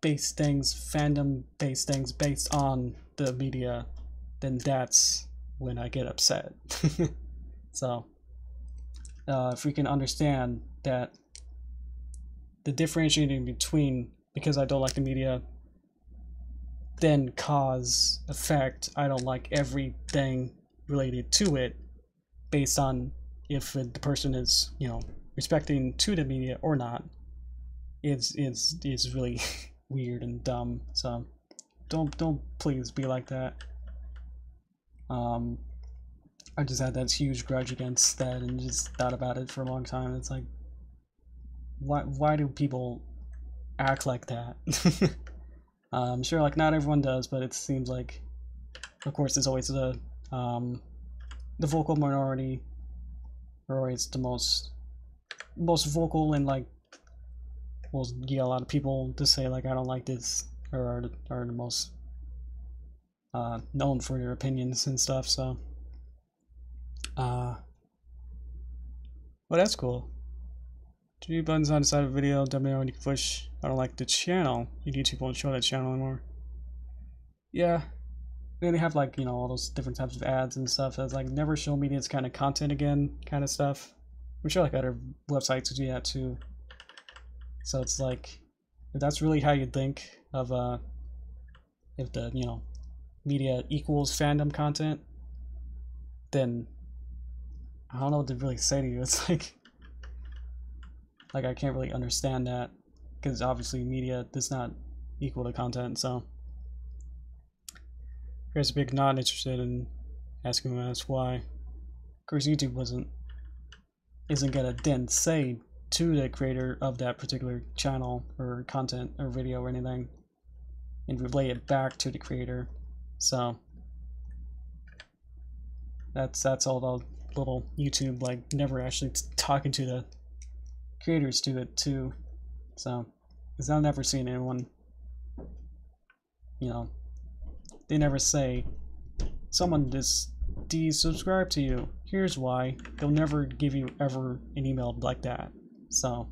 based things, fandom based things based on the media, then that's when I get upset. So if we can understand that the differentiating between because I don't like the media, then cause effect, I don't like everything related to it based on if the person is, you know, respecting to the media or not, is really weird and dumb. So don't please be like that. I just had that huge grudge against that and just thought about it for a long time. It's like, why do people act like that? I'm sure like not everyone does, but it seems like, of course, there's always the vocal minority, or always the most vocal, and like will get a lot of people to say like I don't like this, or are the most known for their opinions and stuff. So well, that's cool. 2 buttons on the side of the video, W when you can push. I don't like the channel. YouTube won't show that channel anymore. Yeah. Then they have like, you know, all those different types of ads and stuff that's like never show me this kind of content again kind of stuff. I'm sure like other websites do that too. So it's like, if that's really how you think of if the, you know, media equals fandom content, then I don't know what to really say to you. It's like I can't really understand that, because obviously media does not equal to content. So there's a big not interested in asking him as why. Of course, YouTube isn't gonna then say to the creator of that particular channel or content or video or anything and relay it back to the creator. So that's all the little YouTube like never actually talking to the creators do it too. So because I've never seen anyone, you know, they never say someone just desubscribe to you, here's why. They'll never give you ever an email like that. So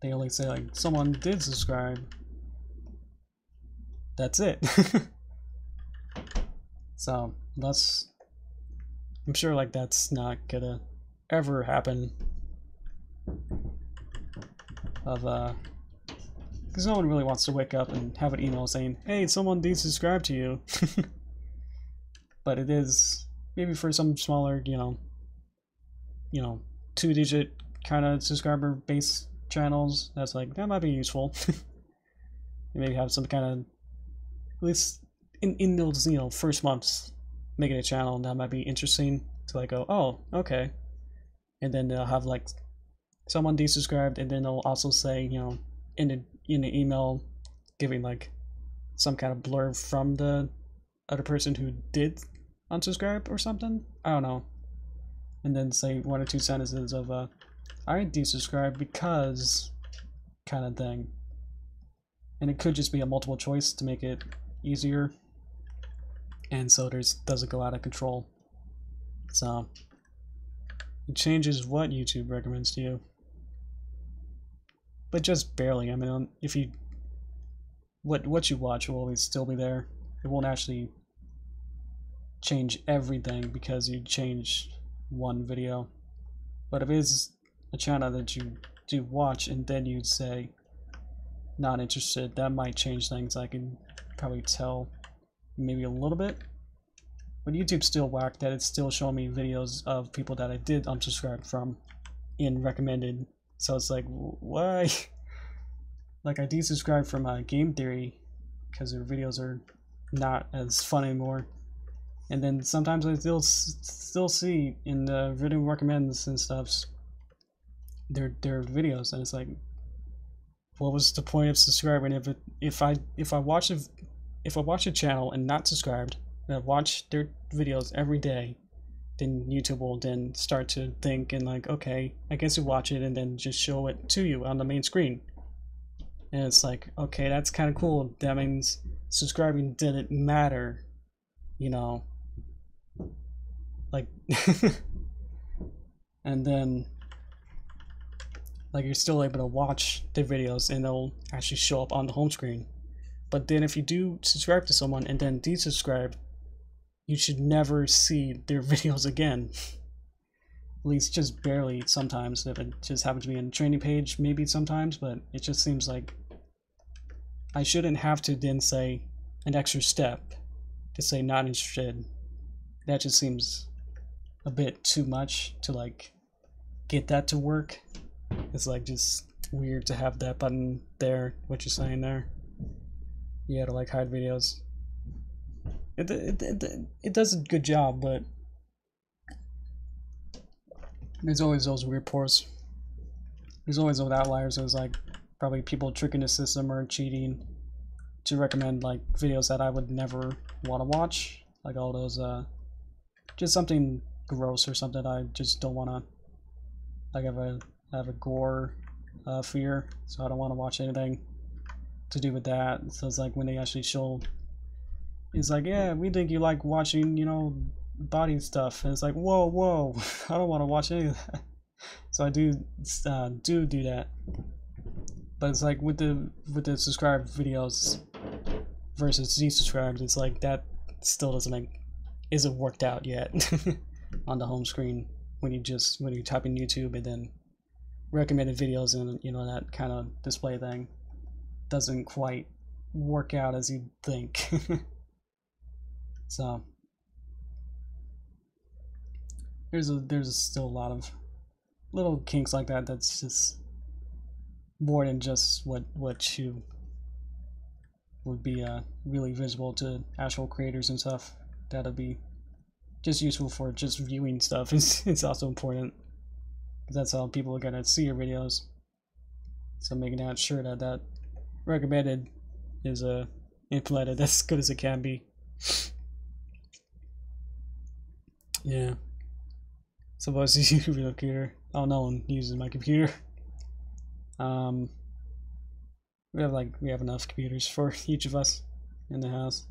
they only say like someone did subscribe, that's it. So I'm sure like that's not gonna ever happen of because no one really wants to wake up and have an email saying, hey, someone desubscribed to you. But it is maybe for some smaller, you know, 2-digit kind of subscriber base channels, that's like, that might be useful. Maybe have some kind of, at least in those, you know, first months making a channel, that might be interesting to like go, oh, okay. And then they'll have like someone desubscribed, and then they'll also say, you know, in the email giving like some kind of blurb from the other person who did unsubscribe or something, I don't know, and then say 1 or 2 sentences of I desubscribed because kind of thing. And it could just be a multiple choice to make it easier, and so there's doesn't go out of control. So it changes what YouTube recommends to you, but just barely. I mean, if you what you watch will always still be there. It won't actually change everything because you change one video. But if it is a channel that you do watch and then you say not interested, that might change things. I can probably tell maybe a little bit. But YouTube's still whack that it's still showing me videos of people that I did unsubscribe from in recommended. So it's like, why? Like I desubscribed from Game Theory because their videos are not as fun anymore. And then sometimes I still see in the video recommends and stuff their videos, and it's like, what was the point of subscribing if I watch a channel and not subscribed, and I watch their videos every day, then YouTube will then start to think and like, okay, I guess you watch it and then just show it to you on the main screen. And it's like, okay, that's kind of cool. That means subscribing didn't matter, you know. Like, and then, like, you're still able to watch the videos and they'll actually show up on the home screen. But then if you do subscribe to someone and then desubscribe, you should never see their videos again. At least just barely sometimes, if it just happens to be on a training page, maybe sometimes, but it just seems like I shouldn't have to then say an extra step to say not interested. That just seems a bit too much to like get that to work. It's like just weird to have that button there, what you're saying there. You gotta like hide videos. It does a good job, but there's always those weird ports. There's always those outliers. There's like probably people tricking the system or cheating to recommend like videos that I would never want to watch. Like all those just something gross or something I just don't want to. Like I have a gore fear, so I don't want to watch anything to do with that. So it's like when they actually show, it's like, yeah, we think you like watching, you know, body stuff, and it's like, whoa, I don't want to watch any of that. So I do that, but it's like with the subscribed videos versus desubscribed, it's like that still isn't worked out yet on the home screen when you type in YouTube and then recommended videos and, you know, that kind of display thing doesn't quite work out as you'd think. So there's still a lot of little kinks like that. That's just more than just what you would be really visible to actual creators and stuff. That'll be just useful for just viewing stuff. It's also important because that's how people are gonna see your videos. So making sure that recommended is implemented as good as it can be. Yeah. Suppose you use your computer. Oh, no one uses my computer. We have enough computers for each of us in the house.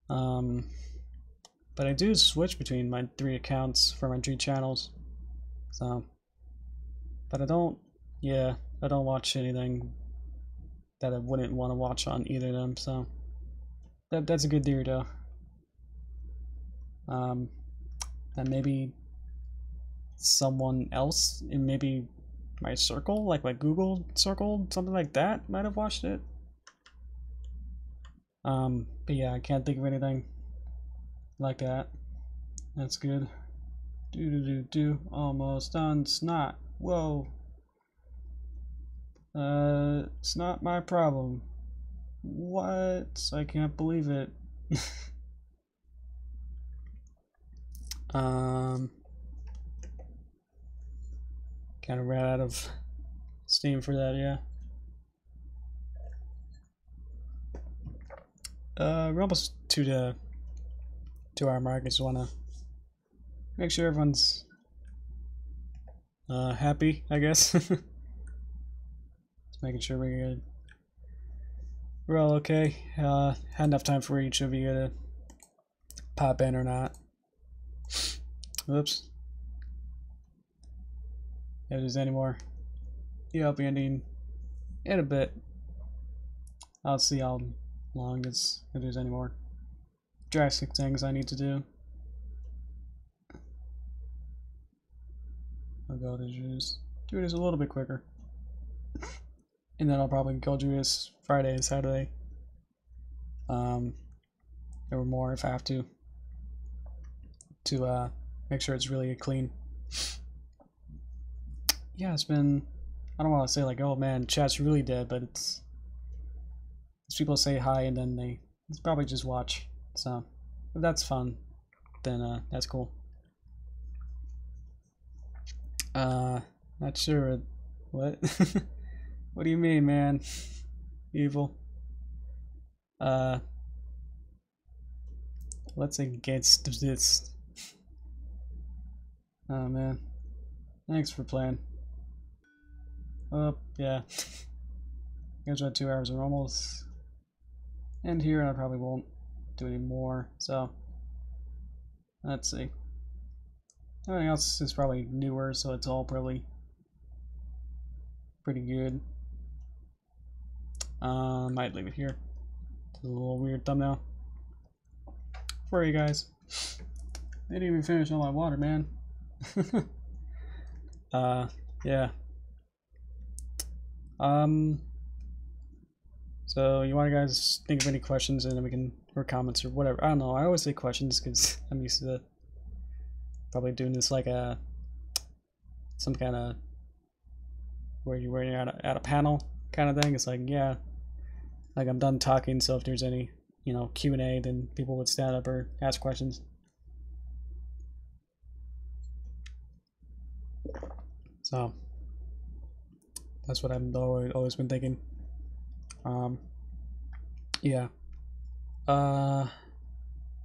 But I do switch between my 3 accounts for my 3 channels. So, but I don't watch anything that I wouldn't want to watch on either of them. So that's a good theory though. And maybe someone else in maybe my circle, like my Google circle, something like that, might have watched it. But yeah, I can't think of anything like that. That's good. Almost done. Snot. Whoa. It's not my problem. What? I can't believe it. Kind of ran out of steam for that, yeah. We're almost to the 2-hour mark. I just want to make sure everyone's happy, I guess. Just making sure we're all okay. Had enough time for each of you to pop in or not. Oops. If there's any more, I'll be ending in a bit. I'll see how long if there's any more drastic things I need to do. I'll go to do this a little bit quicker. And then I'll probably go do this Friday and Saturday. Or more if I have to make sure it's really clean. Yeah, it's been, I don't want to say like, oh man, chat's really dead, but it's people say hi and then it's probably just watch. So if that's fun, then that's cool. Not sure what. What do you mean, man? Evil. What's against this? Oh man, thanks for playing. Oh yeah. Here's what 2 hours are almost. And here I probably won't do any more. So let's see. Everything else is probably newer, so it's all probably pretty good. Might leave it here. It's a little weird thumbnail for you guys. They didn't even finish all my water, man. Yeah. So you want to guys think of any questions, and then we can, or comments or whatever. I don't know. I always say questions because I'm used to probably doing this like some kind of where you're at a panel kind of thing. It's like, yeah, like I'm done talking. So if there's any, you know, Q&A, then people would stand up or ask questions. So that's what I've always been thinking. Yeah.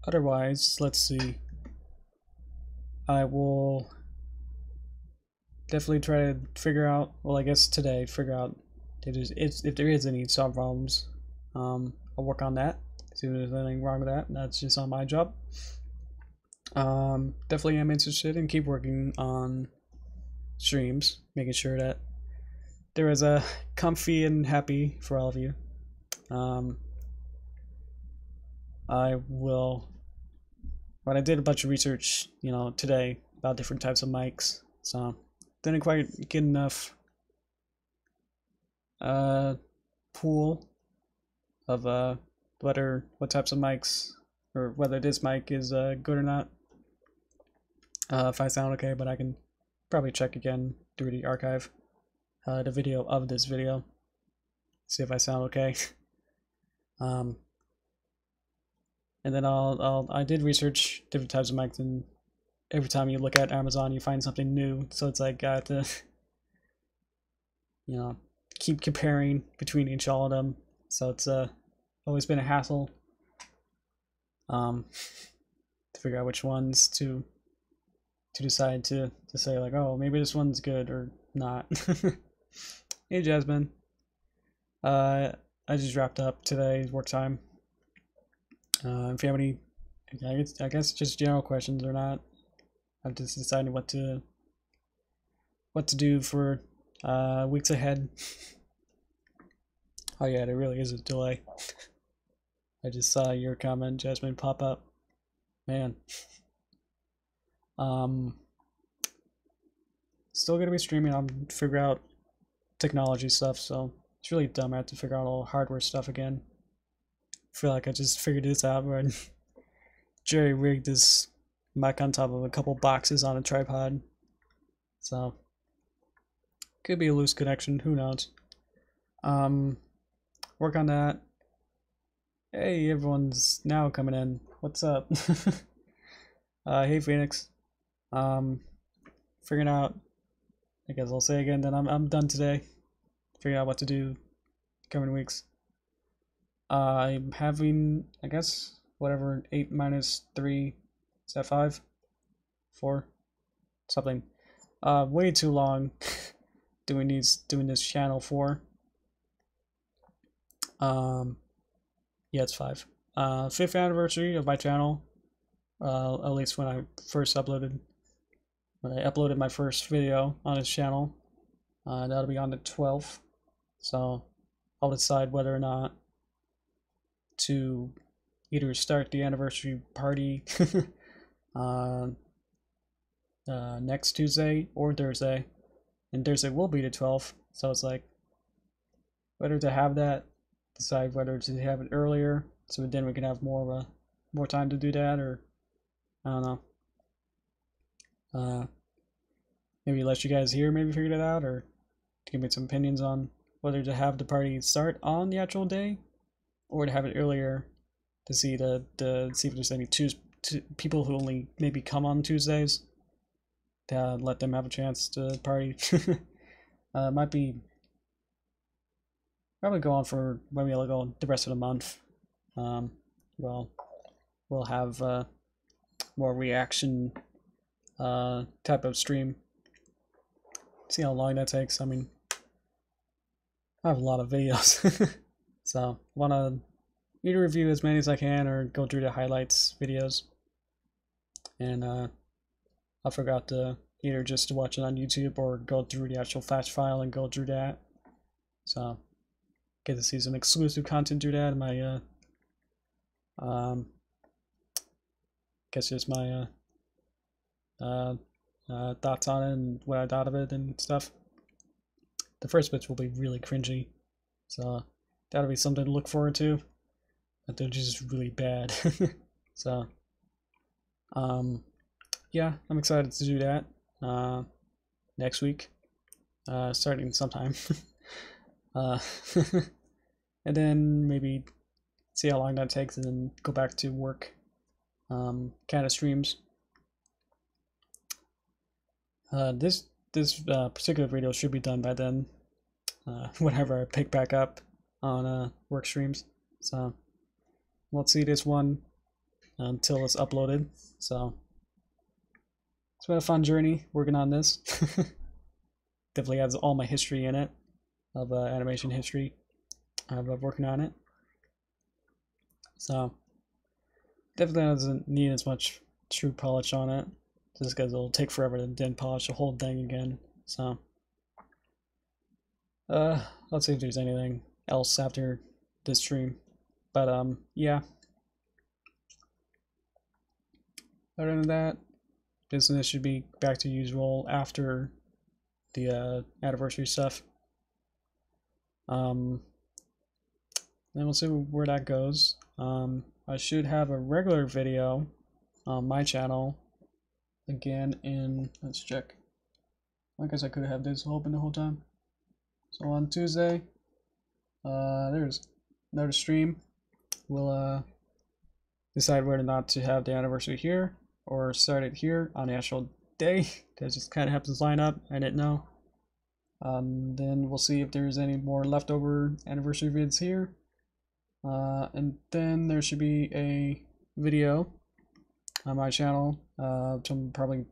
Otherwise, let's see. I will definitely try to figure out, well, I guess today, figure out if there is any solved problems. I'll work on that, see if there's anything wrong with that. That's just on my job. Definitely am interested in keep working on streams, making sure that there is a comfy and happy for all of you. I did a bunch of research, you know, today about different types of mics, so didn't quite get enough pool of what types of mics, or whether this mic is good or not. If I sound okay, but I can probably check again through the archive, the video of this video, see if I sound okay. And then I did research different types of mics, and every time you look at Amazon, you find something new. So it's like I have to, you know, keep comparing between each all of them. So it's always been a hassle to figure out which ones to decide to say, like, oh, maybe this one's good or not. Hey Jasmine, I just wrapped up today's work time. If you have any, I guess just general questions or not, I've just decided what to do for weeks ahead. Oh yeah, there really is a delay. I just saw your comment, Jasmine, pop up. Man. Still gonna be streaming. I'm figure out technology stuff, so it's really dumb. I have to figure out all hardware stuff again. I feel like I just figured this out where I jerry rigged this mic on top of a couple boxes on a tripod. So could be a loose connection, who knows. Work on that. Hey, everyone's now coming in. What's up? Hey Phoenix. Figuring out, I guess I'll say again that I'm done today. Figuring out what to do coming weeks. I'm having, I guess, whatever, 8 minus 3, is that 5? 4? Something. Way too long doing this channel for. Yeah, it's 5. 5th anniversary of my channel. At least when I uploaded my first video on this channel. That'll be on the 12th. So I'll decide whether or not to either start the anniversary party next Tuesday or Thursday. And Thursday will be the 12th. So it's like whether to have that, decide whether to have it earlier, so then we can have more time to do that, or I don't know. Maybe let you guys here maybe figure it out, or give me some opinions on whether to have the party start on the actual day or to have it earlier, to see see if there's any people who only maybe come on Tuesdays, to let them have a chance to party. Might be probably go on for maybe I'll go the rest of the month. We'll have more reaction type of stream. See how long that takes. I mean, I have a lot of videos, so want to either review as many as I can or go through the highlights videos. And I forgot to either just to watch it on YouTube or go through the actual flash file and go through that. So get to see some exclusive content through that. My guess just my thoughts on it and what I thought of it and stuff. The first bits will be really cringy, so that'll be something to look forward to. But they're just really bad. So yeah, I'm excited to do that next week, starting sometime. And then maybe see how long that takes and then go back to work, kind of streams. This particular video should be done by then, whenever I pick back up on work streams. So won't see this one until it's uploaded. So it's been a fun journey working on this. Definitely has all my history in it, of animation history of working on it. So definitely doesn't need as much true polish on it, just because it'll take forever to then polish the whole thing again. So let's see if there's anything else after this stream. But yeah. Other than that, business should be back to usual after the anniversary stuff. Then we'll see where that goes. I should have a regular video on my channel again in, let's check. I guess I could have this open the whole time. So on Tuesday, there's another stream. We'll decide whether or not to have the anniversary here or start it here on the actual day. That just kind of happens to line up. I didn't know. Then we'll see if there's any more leftover anniversary vids here. And then there should be a video on my channel, some probably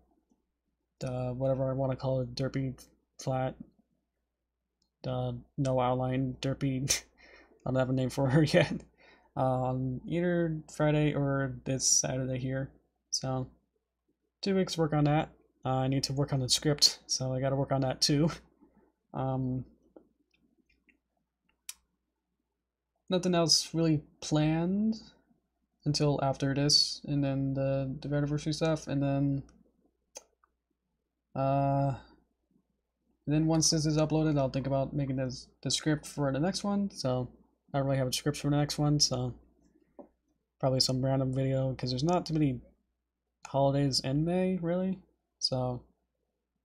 whatever I want to call it, derpy flat, no outline derpy. I don't have a name for her yet. Either Friday or this Saturday here. So 2 weeks work on that. I need to work on the script, so I got to work on that too. Nothing else really planned until after this, and then the anniversary stuff, and then once this is uploaded, I'll think about making the script for the next one. So I don't really have a script for the next one, so probably some random video, because there's not too many holidays in May really. So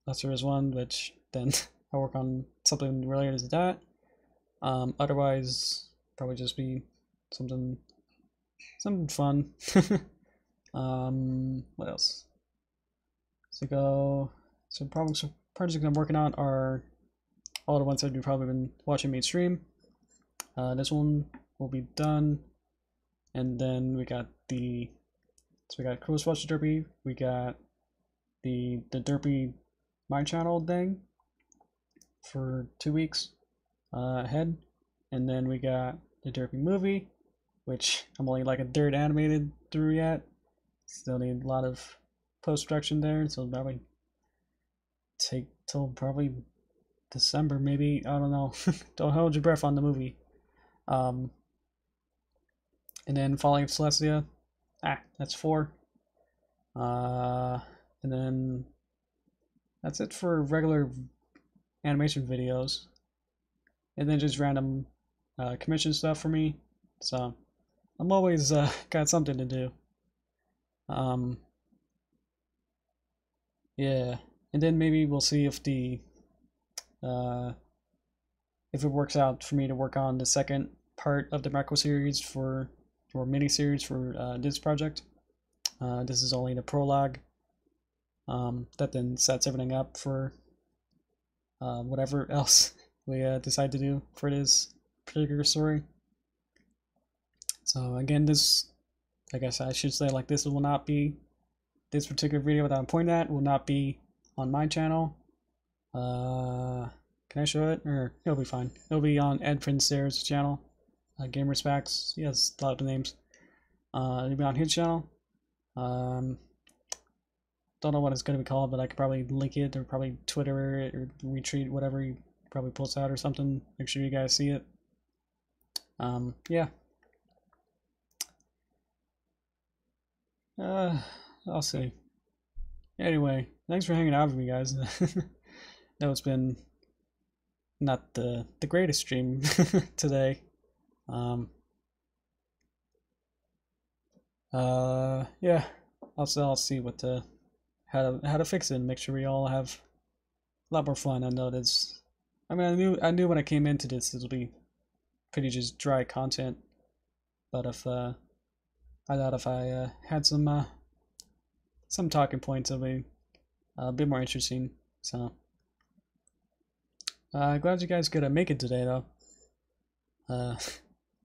unless there is one, which then I'll work on something related to that. Otherwise, probably just be something fun. What else? So projects I'm working on are all the ones that you've probably been watching me stream. This one will be done, and then we got Cruise Watch Derpy, we got the Derpy My Channel thing for 2 weeks ahead, and then we got the Derpy movie, which I'm only like a third animated through yet. Still need a lot of post-production there, so it'll probably take till probably December maybe, I don't know. Don't hold your breath on the movie. And then Falling of Celestia, that's 4. And then that's it for regular animation videos, and then just random commission stuff for me. So I'm always got something to do. Yeah, and then maybe we'll see if if it works out for me to work on the second part of the macro series or mini series for this project. This is only the prologue. That then sets everything up for whatever else we decide to do for this particular story. So again, this, I guess I should say, like, this will not be, this particular video that I'm pointing at will not be on my channel, Can I show it? Or it'll be fine. It'll be on Ed Prin-Stair's channel. Gamer Specs. He has a lot of names. It'll be on his channel. Don't know what it's going to be called, but I could probably link it or probably Twitter it or retweet whatever he probably posts out or something. Make sure you guys see it. Yeah. I'll see. Anyway, thanks for hanging out with me, guys. know it's been not the greatest stream today. Yeah, I'll see what how to fix it and make sure we all have a lot more fun. I know this. I mean, I knew when I came into this would be pretty just dry content, but if I thought if I had some talking points, it'll be a bit more interesting. So glad you guys could make it today, though.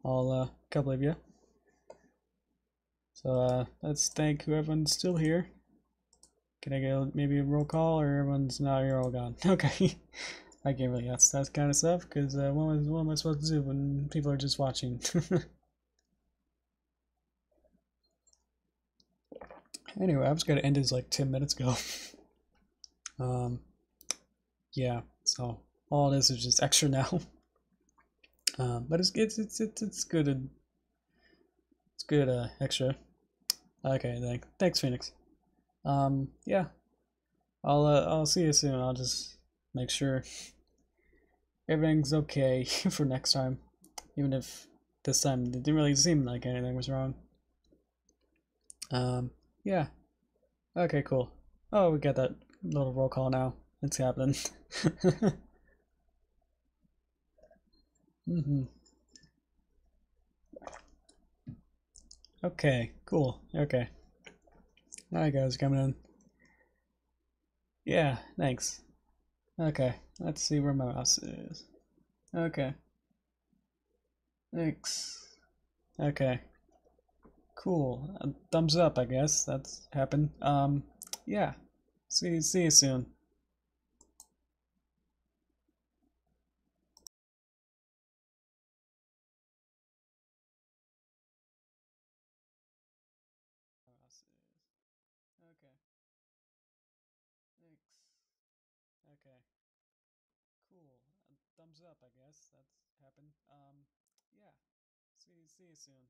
All a couple of you. So let's thank whoever's still here. Can I get maybe a roll call, or everyone's now you're all gone? Okay. I can't really ask that kind of stuff because what am I supposed to do when people are just watching? Anyway, I was gonna end this like 10 minutes ago. Yeah. So all this is just extra now. But it's good. It's good. It's good. Extra. Okay. Thanks, Phoenix. Yeah. I'll see you soon. I'll just make sure everything's okay for next time, even if this time it didn't really seem like anything was wrong. Yeah. Okay, cool. Oh, we got that little roll call now. It's happening. Okay, cool. Okay. Alright, guys, coming in. Yeah, thanks. Okay, let's see where my mouse is. Okay. Thanks. Okay. Cool. Thumbs up, I guess. That's happened. Yeah. See you soon. Okay. Thanks. Okay. Cool. Thumbs up, I guess. That's happened. Yeah. See you soon.